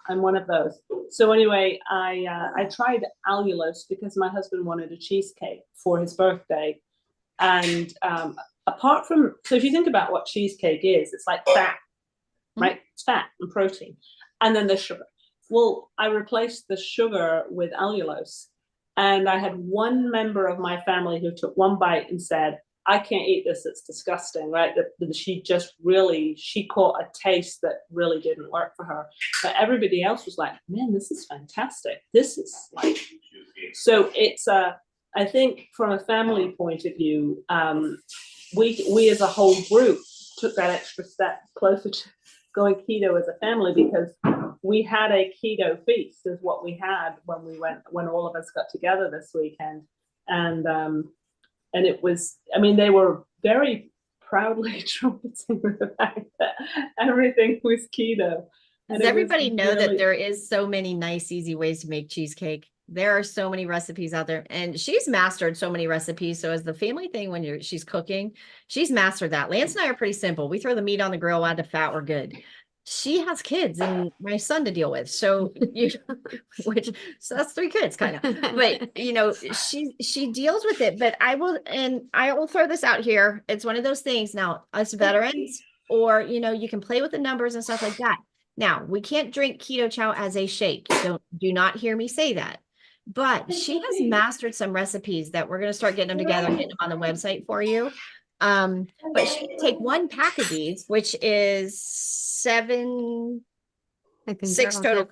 I'm one of those. So anyway, I tried allulose because my husband wanted a cheesecake for his birthday, and apart from, so if you think about what cheesecake is, it's like fat. Right? It's fat and protein. And then there's sugar. Well, I replaced the sugar with allulose. And I had one member of my family who took one bite and said, I can't eat this. It's disgusting, right? That she caught a taste that really didn't work for her. But everybody else was like, man, this is fantastic. This is like, so it's, I think from a family point of view, we as a whole group took that extra step closer to going keto as a family, because we had a keto feast is what we had when all of us got together this weekend. And it was, I mean, they were very proudly trumpeting the fact that everything was keto. Does everybody know that there is so many nice, easy ways to make cheesecake? There are so many recipes out there, and she's mastered so many recipes. So as the family thing, when she's cooking, she's mastered that. Lance and I are pretty simple. We throw the meat on the grill, add the fat, we're good. She has kids and my son to deal with. So so that's 3 kids kind of, but she deals with it. But I will throw this out here. It's one of those things now, us veterans, or, you can play with the numbers and stuff like that. Now, we can't drink keto chow as a shake. Do not hear me say that. But she has mastered some recipes that we're going to start getting them together and getting them on the website for you. But she can take 1 pack of these, which is 6 total.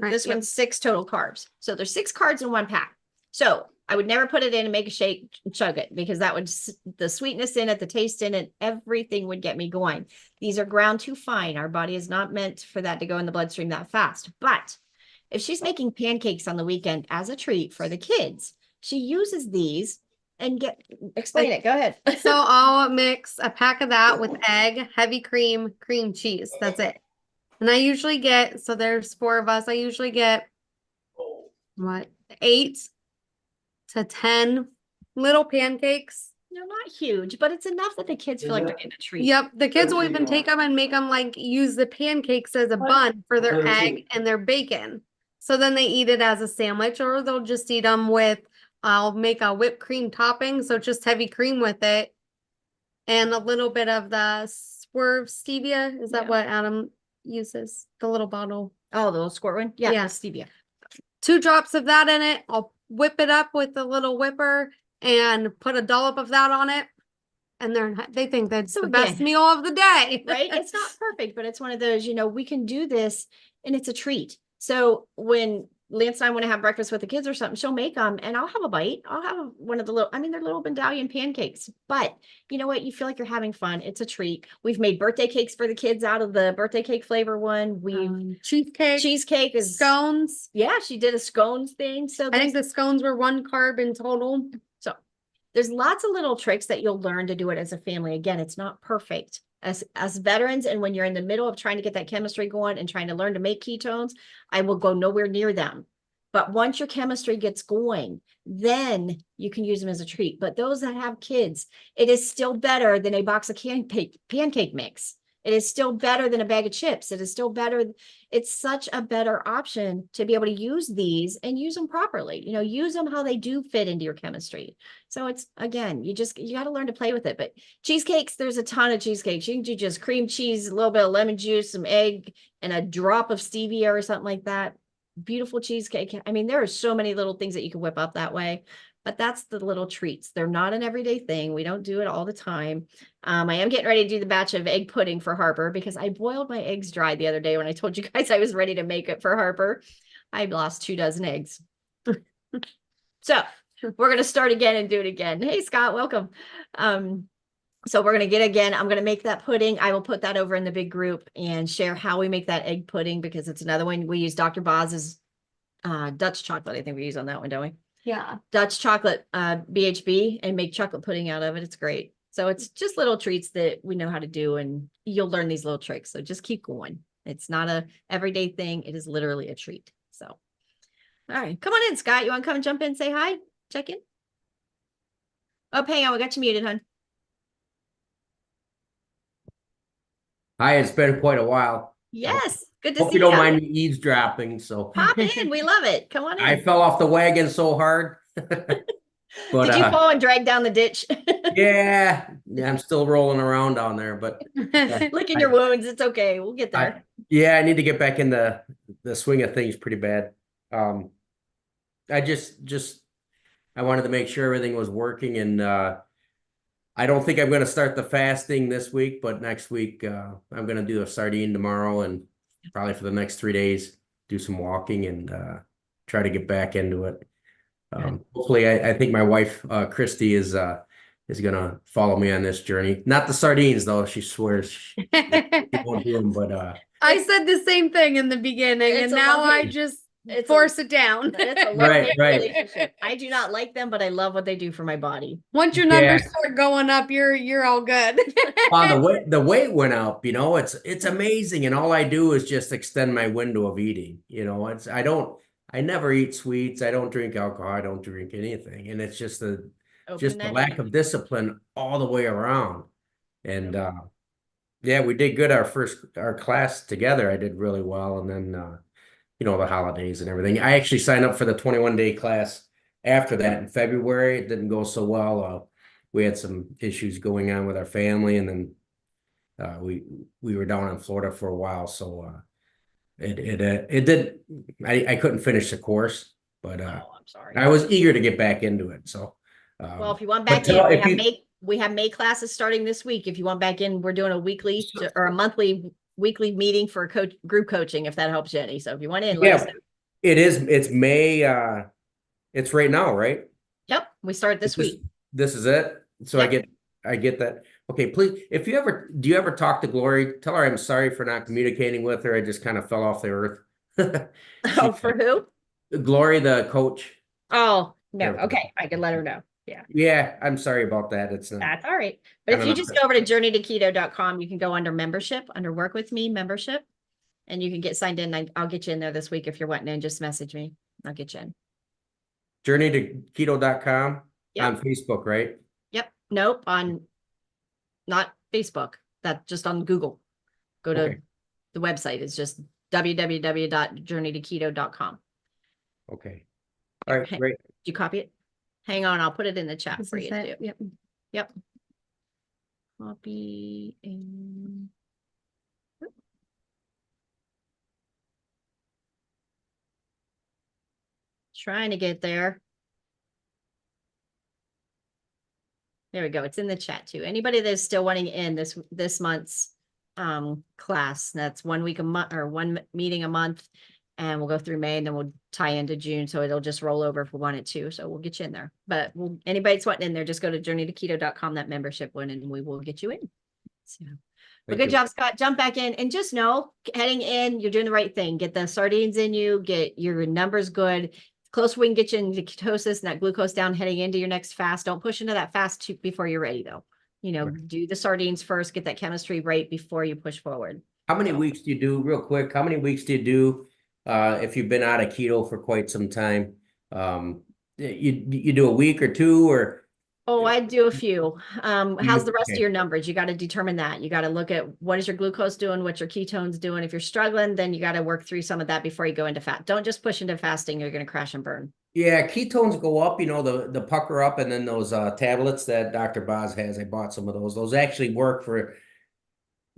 This one's 6 total carbs. So there's 6 carbs in 1 pack. So I would never put it in and make a shake and chug it, because that would, the sweetness in it, the taste in it, everything would get me going. These are ground too fine. Our body is not meant for that to go in the bloodstream that fast. But if she's making pancakes on the weekend as a treat for the kids, she uses these and explain it. Go ahead. So I'll mix a pack of that with egg, heavy cream cheese. That's it. And I usually get, so there's 4 of us. I usually get 8 to 10 little pancakes. They're not huge, but it's enough that the kids feel like they're getting a treat. Yep. The kids will even take them and make them use the pancakes as a bun for their egg and their bacon. So then they eat it as a sandwich, or they'll just eat them with, I'll make a whipped cream topping. So just heavy cream with it. And a little bit of the Swerve stevia. Is that what Adam uses? The little bottle. Oh, the little squirt one? Yeah. Stevia. 2 drops of that in it. I'll whip it up with the little whipper and put a dollop of that on it. And they think that's the best meal of the day. Right? It's not perfect, but it's one of those, we can do this and it's a treat. So when Lance and I want to have breakfast with the kids or something, she'll make them and I'll have a bite. I'll have one of the little, I mean, they're little medallion pancakes, but you know what? You feel like you're having fun. It's a treat. We've made birthday cakes for the kids out of the birthday cake flavor one. Cheesecake is scones. Yeah, she did a scones thing. So I think the scones were 1 carb in total. So there's lots of little tricks that you'll learn to do it as a family. Again, it's not perfect. As veterans, and when you're in the middle of trying to get that chemistry going and trying to learn to make ketones, I will go nowhere near them. But once your chemistry gets going, then you can use them as a treat. But those that have kids, it is still better than a box of pancake mix. It is still better than a bag of chips. It is still better. It's such a better option to be able to use these and use them properly. You know, use them how they do fit into your chemistry. So it's, again, you got to learn to play with it. But cheesecakes, there's a ton of cheesecakes. You can do just cream cheese, a little bit of lemon juice, some egg, and a drop of stevia or something like that. Beautiful cheesecake. I mean, there are so many little things that you can whip up that way. But that's the little treats. They're not an everyday thing. We don't do it all the time. I am getting ready to do the batch of egg pudding for Harper because I boiled my eggs dry the other day when I told you guys I was ready to make it for Harper. I lost 24 eggs. So we're going to start again and do it again. Hey, Scott, welcome. So we're going to get again. I'm going to make that pudding. I will put that over in the big group and share how we make that egg pudding because it's another one. We use Dr. Boz's Dutch chocolate. I think we use on that one, don't we? Yeah. Dutch chocolate, BHB, and make chocolate pudding out of it. It's great. So it's just little treats that we know how to do, and you'll learn these little tricks. So just keep going. It's not a everyday thing. It is literally a treat. So, all right, come on in, Scott. You want to come and jump in, say hi, check in? Oh, hang on. We got you muted, hon. Hi, it's been quite a while. Yes. Good to Hope see you don't you. mind me eavesdropping. So Pop in. We love it. Come on in. I fell off the wagon so hard. But did you fall and drag down the ditch? yeah, I'm still rolling around down there, but Licking your wounds. It's okay. We'll get there. I need to get back in the swing of things pretty bad. I just I wanted to make sure everything was working, and I don't think I'm going to start the fasting this week, but next week I'm going to do a sardine tomorrow, and probably for the next 3 days do some walking and try to get back into it. Hopefully, I think my wife Christy is gonna follow me on this journey. Not the sardines though. She swears she won't do them, but I said the same thing in the beginning, and now I just force it down. It's a Right. relationship. I do not like them, but I love what they do for my body. Once your numbers start going up, you're all good. the weight went up. You know, it's amazing, and all I do is just extend my window of eating. You know, I never eat sweets. I don't drink alcohol. I don't drink anything. And it's just the lack of discipline all the way around. And yeah, we did good our class together. I did really well. And then you know, the holidays and everything. I actually signed up for the 21-day class after that in February. It didn't go so well. We had some issues going on with our family, and then we were down in Florida for a while, so it did. I couldn't finish the course, but I'm sorry. I was eager to get back into it. So, well, if you want back in, we have May classes starting this week. If you want back in, we're doing a weekly or a weekly meeting for group coaching, if that helps, Jenny. So if you want in, let us know. It is. It's May. It's right now, right? Yep, we start this week. This is it. So yep. I get that. Okay, please, do you ever talk to Glory? Tell her I'm sorry for not communicating with her. I just kind of fell off the earth. Oh, for who? Glory, the coach. Oh, no. Okay, I can let her know. Yeah. Yeah, I'm sorry about that. That's all right. But if you just go over to journeytoketo.com, you can go under membership, under work with me membership, and you can get signed in. I'll get you in there this week if you're wanting in. Just message me. I'll get you in. Journeytoketo.com on Facebook, right? Yep. Nope. On not Facebook. That's just on Google. Go to the website. It's just www.journeytoketo.com. Okay. All right. Great. Did you copy it? Hang on. I'll put it in the chat for you too. Yep. Yep. Copy and trying to get there. There we go. It's in the chat too. Anybody that's still wanting in this month's class, that's 1 week a month or one meeting a month. and we'll go through May, and then we'll tie into June. So it'll just roll over if we want it to. So we'll get you in there. But anybody that's wanting in there, just go to journeytoketo.com, that membership one, and we will get you in. So, but good job, Scott. Jump back in and just know, heading in, you're doing the right thing. Get the sardines in you, get your numbers good. Close, we can get you into ketosis and that glucose down heading into your next fast. Don't push into that fast before you're ready, though. You know, do the sardines first, get that chemistry right before you push forward. How many weeks do you do, real quick? How many weeks do you do if you've been out of keto for quite some time? You do a week or two, or? Oh, I'd do a few. How's the rest of your numbers? You got to determine that. You got to look at what is your glucose doing, what your ketones doing. If you're struggling, then you got to work through some of that before you go into fat. Don't just push into fasting. You're going to crash and burn. Yeah, ketones go up, you know, the pucker up, and then those tablets that drboz has. I bought some of those. Those actually work for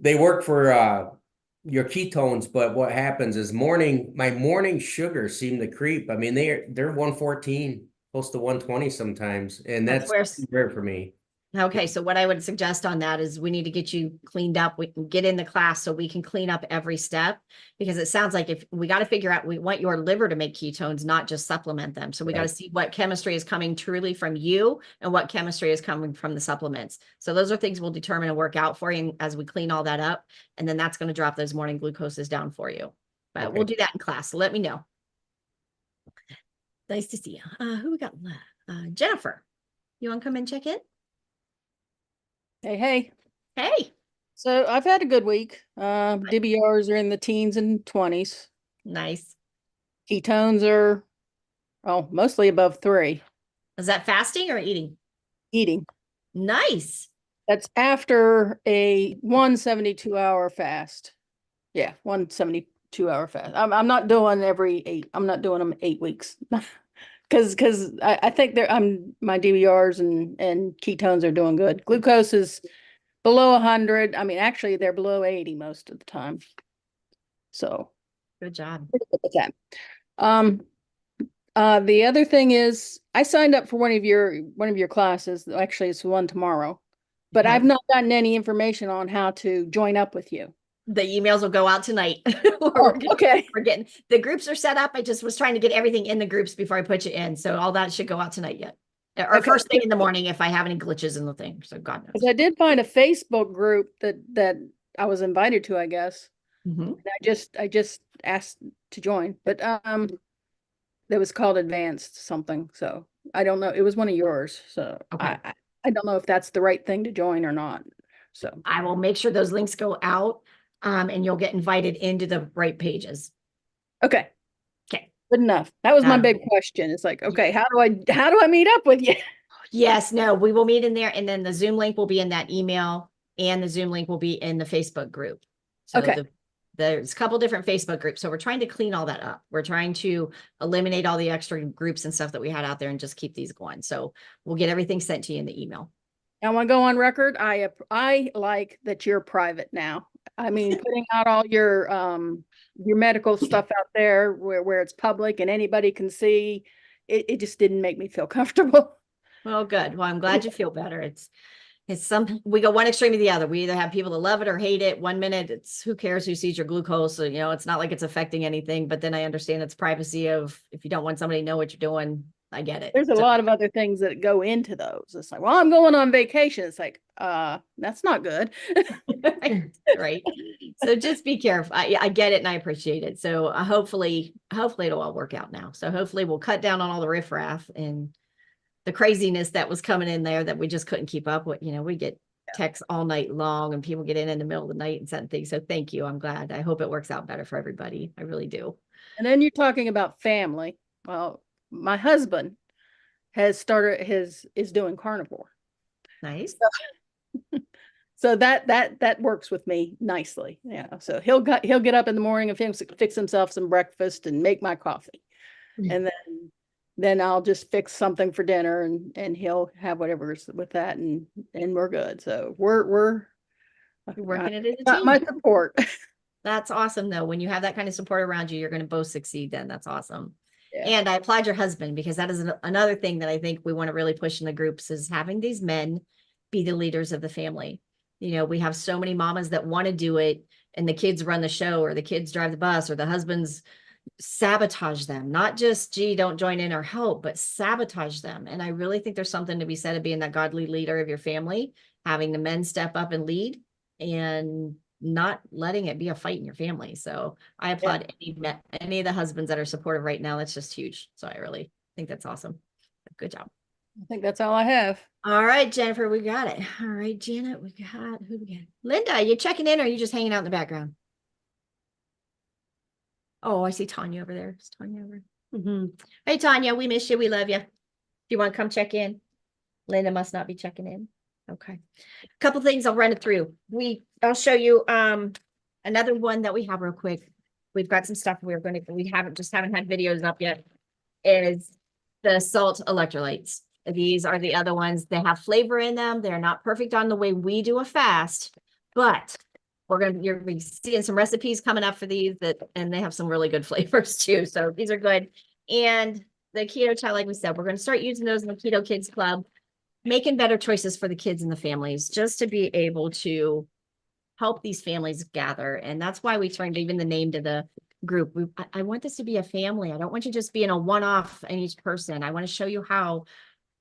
your ketones, but what happens is my morning sugars seem to creep. I mean, they're 114. Close to 120 sometimes, and that's rare for me. Okay, so what I would suggest on that is we need to get you cleaned up. We can get in the class so we can clean up every step, because it sounds like if we got to figure out, we want your liver to make ketones, not just supplement them. So we got to see what chemistry is coming truly from you and what chemistry is coming from the supplements. So those are things we'll determine and work out for you as we clean all that up. And then that's going to drop those morning glucoses down for you. But we'll do that in class. So let me know. Nice to see you. Who we got left? Jennifer, you want to come and check in? Hey. Hey. So I've had a good week. DBRs are in the teens and 20s. Nice. Ketones are, mostly above 3. Is that fasting or eating? Eating. Nice. That's after a 172-hour fast. Yeah, 172-hour fast. I'm not doing I'm not doing them 8 weeks. Because I think my DBRs and ketones are doing good. Glucose is below 100. I mean, actually, they're below 80 most of the time. So good job. The other thing is, I signed up for one of your classes. Actually, it's one tomorrow, but I've not gotten any information on how to join up with you. The emails will go out tonight. Okay. We're getting the groups are set up. I just was trying to get everything in the groups before I put you in. So all that should go out tonight yet. Or first thing in the morning if I have any glitches in the thing. So God knows. I did find a Facebook group that I was invited to, I guess. And I just asked to join, but that was called Advanced something. So I don't know. It was one of yours. So I don't know if that's the right thing to join or not. So I will make sure those links go out. And you'll get invited into the right pages. Okay. Good enough. That was my big question. It's like, okay, how do I meet up with you? Yes, no, we will meet in there, and then the Zoom link will be in that email, and the Zoom link will be in the Facebook group. So there's a couple different Facebook groups. So we're trying to clean all that up. We're trying to eliminate all the extra groups and stuff that we had out there and just keep these going. So we'll get everything sent to you in the email. I want to go on record. I like that you're private now. I mean, putting out all your medical stuff out there where it's public and anybody can see, it just didn't make me feel comfortable. Well, good. Well, I'm glad you feel better. We go one extreme to the other. We either have people that love it or hate it. 1 minute, it's who cares who sees your glucose. So, it's not like it's affecting anything, but then I understand it's privacy of if you don't want somebody to know what you're doing. I get it. There's a lot of other things that go into those. It's like, well, I'm going on vacation. It's like, that's not good. Right. So just be careful. I get it and I appreciate it. So hopefully it'll all work out now. So hopefully we'll cut down on all the riffraff and the craziness that was coming in there that we just couldn't keep up with. We get texts all night long and people get in the middle of the night and send things. So thank you. I'm glad. I hope it works out better for everybody. I really do. And then you're talking about family. Well, my husband is doing carnivore. Nice. So that works with me nicely. Yeah. So he'll get up in the morning and fix himself some breakfast and make my coffee. And then I'll just fix something for dinner and he'll have whatever's with that and we're good. So we're working it as a team. My support. That's awesome though. When you have that kind of support around you, you're going to both succeed then. That's awesome. Yeah. And I applaud your husband because that is another thing that I think we want to really push in the groups is having these men be the leaders of the family. We have so many mamas that want to do it and the kids run the show or the kids drive the bus or the husband's, sabotage them, not just, gee, don't join in or help, but sabotage them. And I really think there's something to be said of being that godly leader of your family, having the men step up and lead and not letting it be a fight in your family. So I applaud any of the husbands that are supportive right now. That's just huge. So I really think that's awesome. Good job. I think that's all I have. All right, Jennifer, we got it. All right, Janet, we got, who we got? Linda, you checking in or are you just hanging out in the background? Oh, I see Tanya over there. Is Tanya over? Hey, Tanya, we miss you. We love you. Do you want to come check in? Linda must not be checking in. Okay. A couple things I'll run it through. I'll show you another one that we have real quick. We've got some stuff we haven't had videos up yet, is the salt electrolytes. These are the other ones. They have flavor in them. They're not perfect on the way we do a fast, but you're going to be seeing some recipes coming up for these and they have some really good flavors too. So these are good. And the keto chow, like we said, we're going to start using those in the Keto Kids Club, making better choices for the kids and the families, just to be able to help these families gather. And that's why we turned even the name to the group. I want this to be a family. I don't want you just being a one-off in each person. I want to show you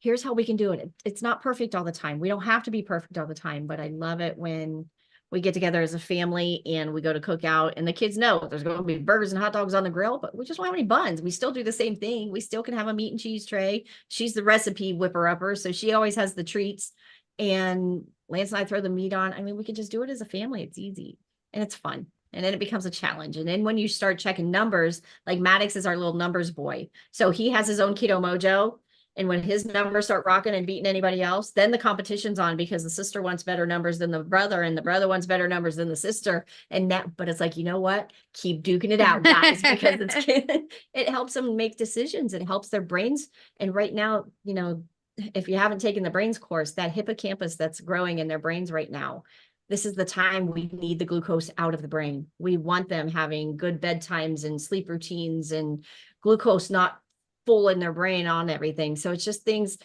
here's how we can do it. It's not perfect all the time. We don't have to be perfect all the time, but I love it when we get together as a family and we go to cook out and the kids know there's going to be burgers and hot dogs on the grill, but we just don't have any buns. We still do the same thing. We still can have a meat and cheese tray. She's the recipe whipper-upper, so she always has the treats. And Lance and I throw the meat on. I mean, we can just do it as a family. It's easy and it's fun. And then it becomes a challenge. And then when you start checking numbers, like Maddox is our little numbers boy. So he has his own Keto Mojo. And when his numbers start rocking and beating anybody else, then the competition's on because the sister wants better numbers than the brother and the brother wants better numbers than the sister. But it's like, you know what? Keep duking it out, guys, because it helps them make decisions. It helps their brains. And right now, if you haven't taken the brains course, that hippocampus that's growing in their brains right now, this is the time we need the glucose out of the brain. We want them having good bedtimes and sleep routines and glucose not full in their brain on everything. So it's just things,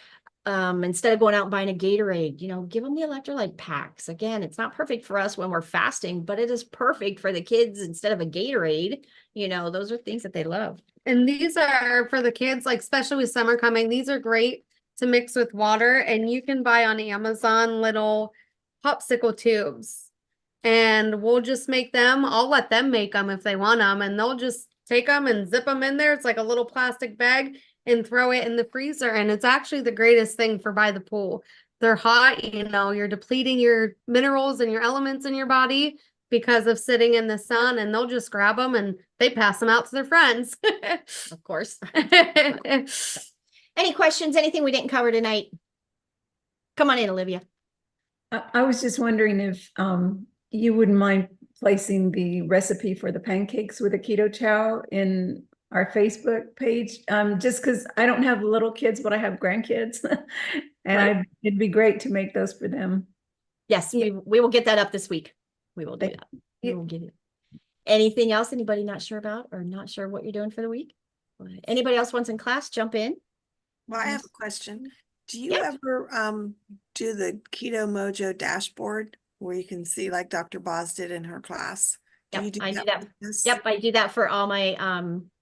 instead of going out and buying a Gatorade, give them the electrolyte packs. Again, it's not perfect for us when we're fasting, but it is perfect for the kids instead of a Gatorade. Those are things that they love. And these are for the kids, like especially with summer coming, these are great to mix with water. And you can buy on Amazon little popsicle tubes and we'll just make them. I'll let them make them if they want them and they'll just take them and zip them in there. It's like a little plastic bag and throw it in the freezer. And it's actually the greatest thing for by the pool. They're hot, you're depleting your minerals and your elements in your body because of sitting in the sun, and they'll just grab them and they pass them out to their friends. Of course. Any questions? Anything we didn't cover tonight? Come on in, Olivia. I was just wondering if you wouldn't mind placing the recipe for the pancakes with a keto chow in our Facebook page, just because I don't have little kids, but I have grandkids, and right. It'd be great to make those for them. Yes, we will get that up this week. We will do that. We will get it. Anything else anybody not sure about or not sure what you're doing for the week? Anybody else wants in class, jump in. Well, I have a question. Do you ever do the Keto Mojo dashboard where you can see like Dr. Boz did in her class? I do that. Yep, I do that for all my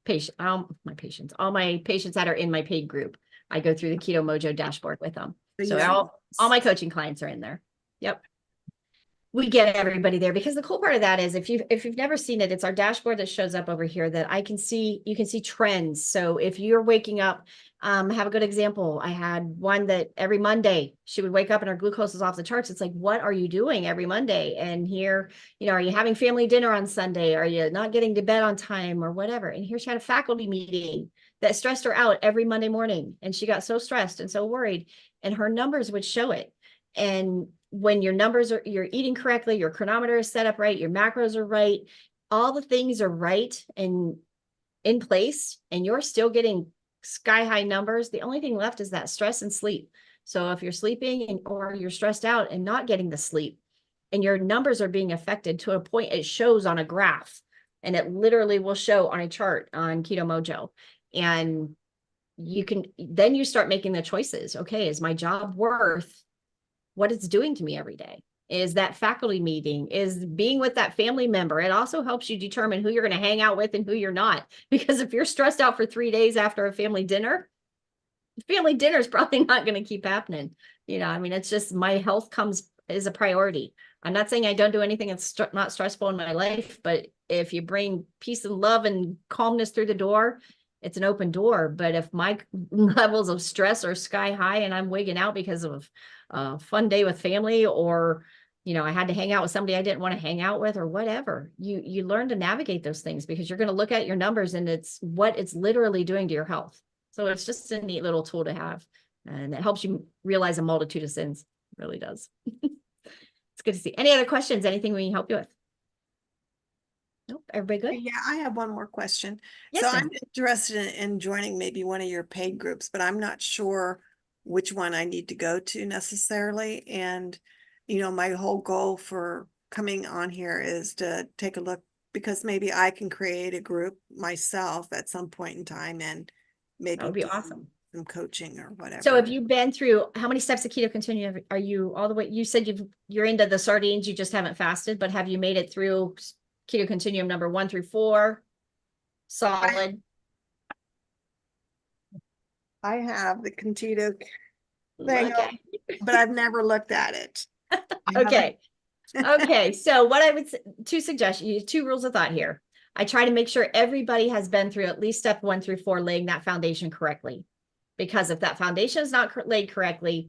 patients, all my patients that are in my paid group. I go through the Keto Mojo dashboard with them. So all my coaching clients are in there. Yep. We get everybody there because the cool part of that is if you've never seen it, it's our dashboard that shows up over here that you can see trends. So if you're waking up, I have a good example. I had one that every Monday she would wake up and her glucose is off the charts. It's like, what are you doing every Monday? And here, are you having family dinner on Sunday? Are you not getting to bed on time or whatever? And here she had a faculty meeting that stressed her out every Monday morning. And she got so stressed and so worried and her numbers would show it. And when your numbers you're eating correctly, your chronometer is set up right, your macros are right, all the things are right and in place, and you're still getting sky high numbers. The only thing left is that stress and sleep. So if you're sleeping or you're stressed out and not getting the sleep and your numbers are being affected to a point, it shows on a graph and it literally will show on a chart on Keto Mojo. And you start making the choices. Okay, is my job worth what it's doing to me every day? is that faculty meeting, is being with that family member. It also helps you determine who you're going to hang out with and who you're not. Because if you're stressed out for 3 days after a family dinner is probably not going to keep happening. I mean, it's just my health is a priority. I'm not saying I don't do anything that's not stressful in my life, but if you bring peace and love and calmness through the door, it's an open door. But if my levels of stress are sky high and I'm wigging out because of a fun day with family, or, I had to hang out with somebody I didn't want to hang out with, or whatever, you learn to navigate those things, because you're going to look at your numbers and it's what it's literally doing to your health. So it's just a neat little tool to have, and it helps you realize a multitude of sins. It really does. It's good to see. Any other questions? Anything we can help you with? Nope. Everybody good? Yeah, I have one more question. Yes, So ma'am. I'm interested in joining maybe one of your paid groups, but I'm not sure which one I need to go to necessarily. And, my whole goal for coming on here is to take a look, because maybe I can create a group myself at some point in time and maybe That would be do awesome. some coaching or whatever. So have you been through, how many steps of keto continuum are you all the way? You said you're into the sardines, you just haven't fasted, but have you made it through keto continuum number 1 through 4? Solid. I have the keto thing, Okay. but I've never looked at it. Okay. Okay. So what I would say, 2 suggestions, 2 rules of thought here. I try to make sure everybody has been through at least step 1 through 4, laying that foundation correctly. Because if that foundation is not laid correctly,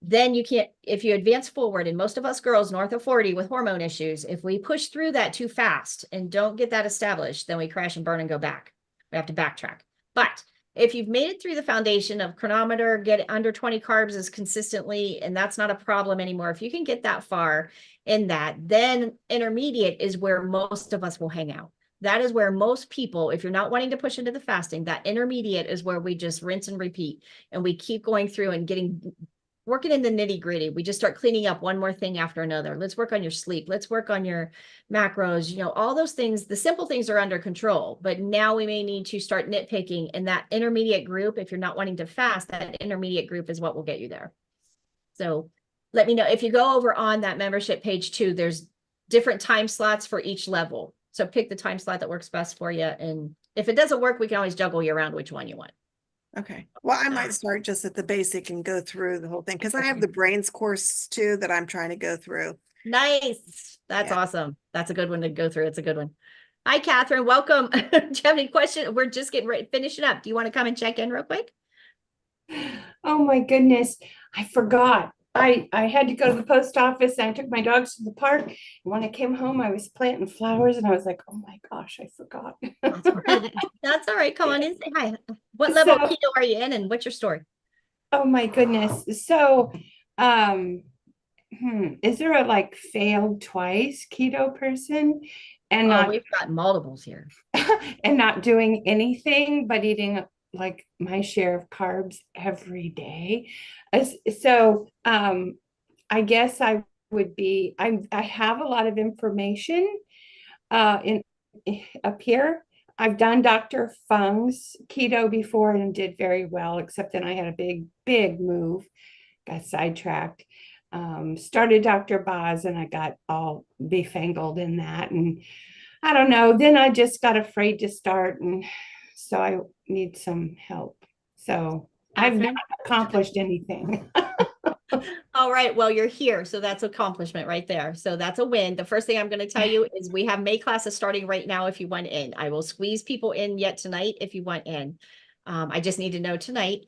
then you can't, if you advance forward, and most of us girls north of 40 with hormone issues, if we push through that too fast and don't get that established, then we crash and burn and go back. We have to backtrack. But if you've made it through the foundation of chronometer, get under 20 carbs as consistently, and that's not a problem anymore. If you can get that far in that, then intermediate is where most of us will hang out. That is where most people, if you're not wanting to push into the fasting, that intermediate is where we just rinse and repeat. And we keep going through and working in the nitty gritty. We just start cleaning up one more thing after another. Let's work on your sleep. Let's work on your macros, all those things. The simple things are under control, but now we may need to start nitpicking. And that intermediate group, if you're not wanting to fast, that intermediate group is what will get you there. So let me know if you go over on that membership page too, there's different time slots for each level. So pick the time slot that works best for you. And if it doesn't work, we can always juggle you around which one you want. Okay. Well, I might start just at the basic and go through the whole thing, because I have the brains course too that I'm trying to go through. Nice. That's awesome. That's a good one to go through. It's a good one. Hi, Catherine. Welcome. Do you have any questions? We're just getting ready, finishing up. Do you want to come and check in real quick? Oh my goodness. I forgot. I had to go to the post office and I took my dogs to the park. And when I came home, I was planting flowers and I was like, oh my gosh, I forgot. That's all right. Come on in. Say hi. What level of keto are you in and what's your story? Oh my goodness. So, is there a failed twice keto person and we've got multiples here and not doing anything but eating my share of carbs every day. So I guess I would be, I have a lot of information in up here. I've done Dr. Fung's keto before and did very well, except then I had a big move, got sidetracked. Started Dr. Boz and I got all befangled in that. And I don't know, then I just got afraid to start. And so I need some help. So I've not accomplished anything. All right. Well, you're here. So that's accomplishment right there. So that's a win. The first thing I'm going to tell you is we have May classes starting right now if you want in. I will squeeze people in yet tonight if you want in. I just need to know tonight.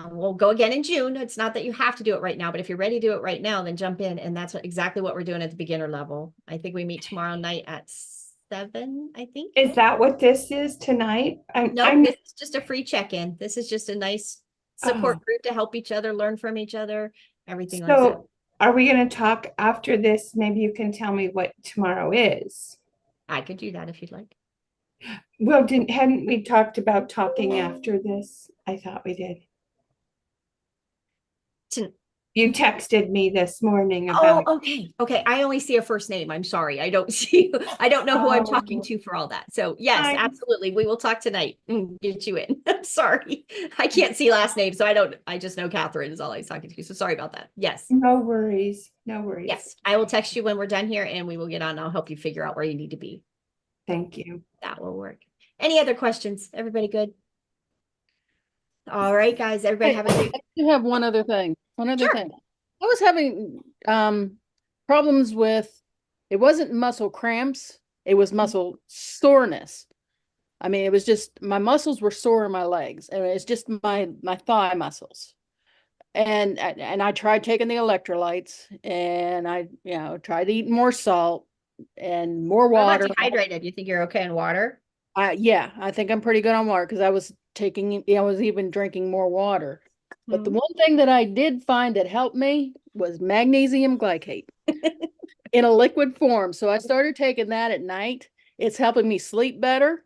We'll go again in June. It's not that you have to do it right now, but if you're ready to do it right now, then jump in. And that's exactly what we're doing at the beginner level. I think we meet tomorrow night at 7, I think. Is that what this is tonight? No, this is just a free check-in. This is just a nice support group to help each other, learn from each other, everything like that. So are we going to talk after this? Maybe you can tell me what tomorrow is. I could do that if you'd like. Well, hadn't we talked about talking after this? I thought we did. You texted me this morning Oh, about. okay. Okay. I only see a first name. I'm sorry. I don't see, I don't know who I'm talking Oh. to for all that. So yes, Fine. absolutely. We will talk tonight and get you in. I'm sorry. I can't see last name. So I just know Catherine is all I was talking to. So sorry about that. Yes. No worries. No worries. Yes. I will text you when we're done here and we will get on. I'll help you figure out where you need to be. Thank you. That will work. Any other questions? Everybody good? All right, guys. Everybody have a great. I do have one other thing. One other Sure. thing. I was having problems with, it wasn't muscle cramps, it was muscle soreness. I mean, it was just my muscles were sore in my legs, and it's just my thigh muscles. And I tried taking the electrolytes, and I tried eating more salt and more What water. about dehydrated? You think you're okay in water? Yeah, I think I'm pretty good on water because I was even drinking more water. But the one thing that I did find that helped me was magnesium glycate in a liquid form. So I started taking that at night. It's helping me sleep better.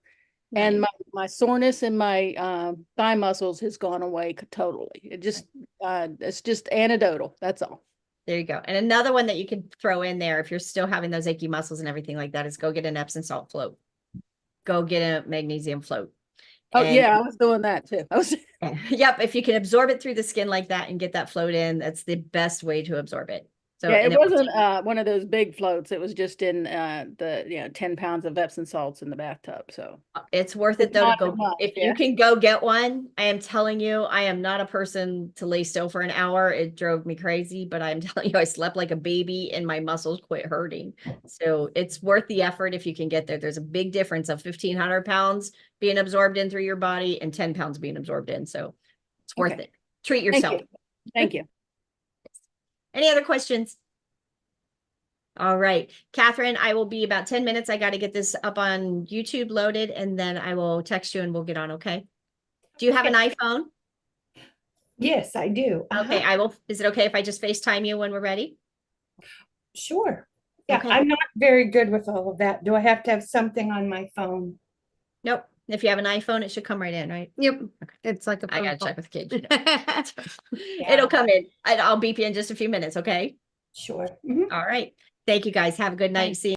And my soreness in my thigh muscles has gone away totally. It's just anecdotal. That's all. There you go. And another one that you can throw in there if you're still having those achy muscles and everything like that is go get an Epsom salt float. Go get a magnesium float. Oh, yeah, I was doing that too. Yep. If you can absorb it through the skin like that and get that float in, that's the best way to absorb it. So yeah, it wasn't one of those big floats. It was just in the 10 pounds of Epsom salts in the bathtub. So it's worth it though to go. If you can go get one, I am telling you, I am not a person to lay still for an hour. It drove me crazy, but I'm telling you, I slept like a baby and my muscles quit hurting. So it's worth the effort if you can get there. There's a big difference of 1,500 pounds being absorbed in through your body and 10 pounds being absorbed in. So it's worth it. Treat yourself. Thank you. Any other questions? All right, Catherine, I will be about 10 minutes. I got to get this up on YouTube loaded and then I will text you and we'll get on. Okay. Do you have an iPhone? Yes, I do. Okay. I will. Is it okay if I just FaceTime you when we're ready? Sure. Yeah. Okay. I'm not very good with all of that. Do I have to have something on my phone? Nope. If you have an iPhone, it should come right in, right? Yep. It's like a I phone gotta call. check with kids. It'll come in. I'll beep you in just a few minutes. Okay. Sure. All right. Thank you guys. Have a good night. See you.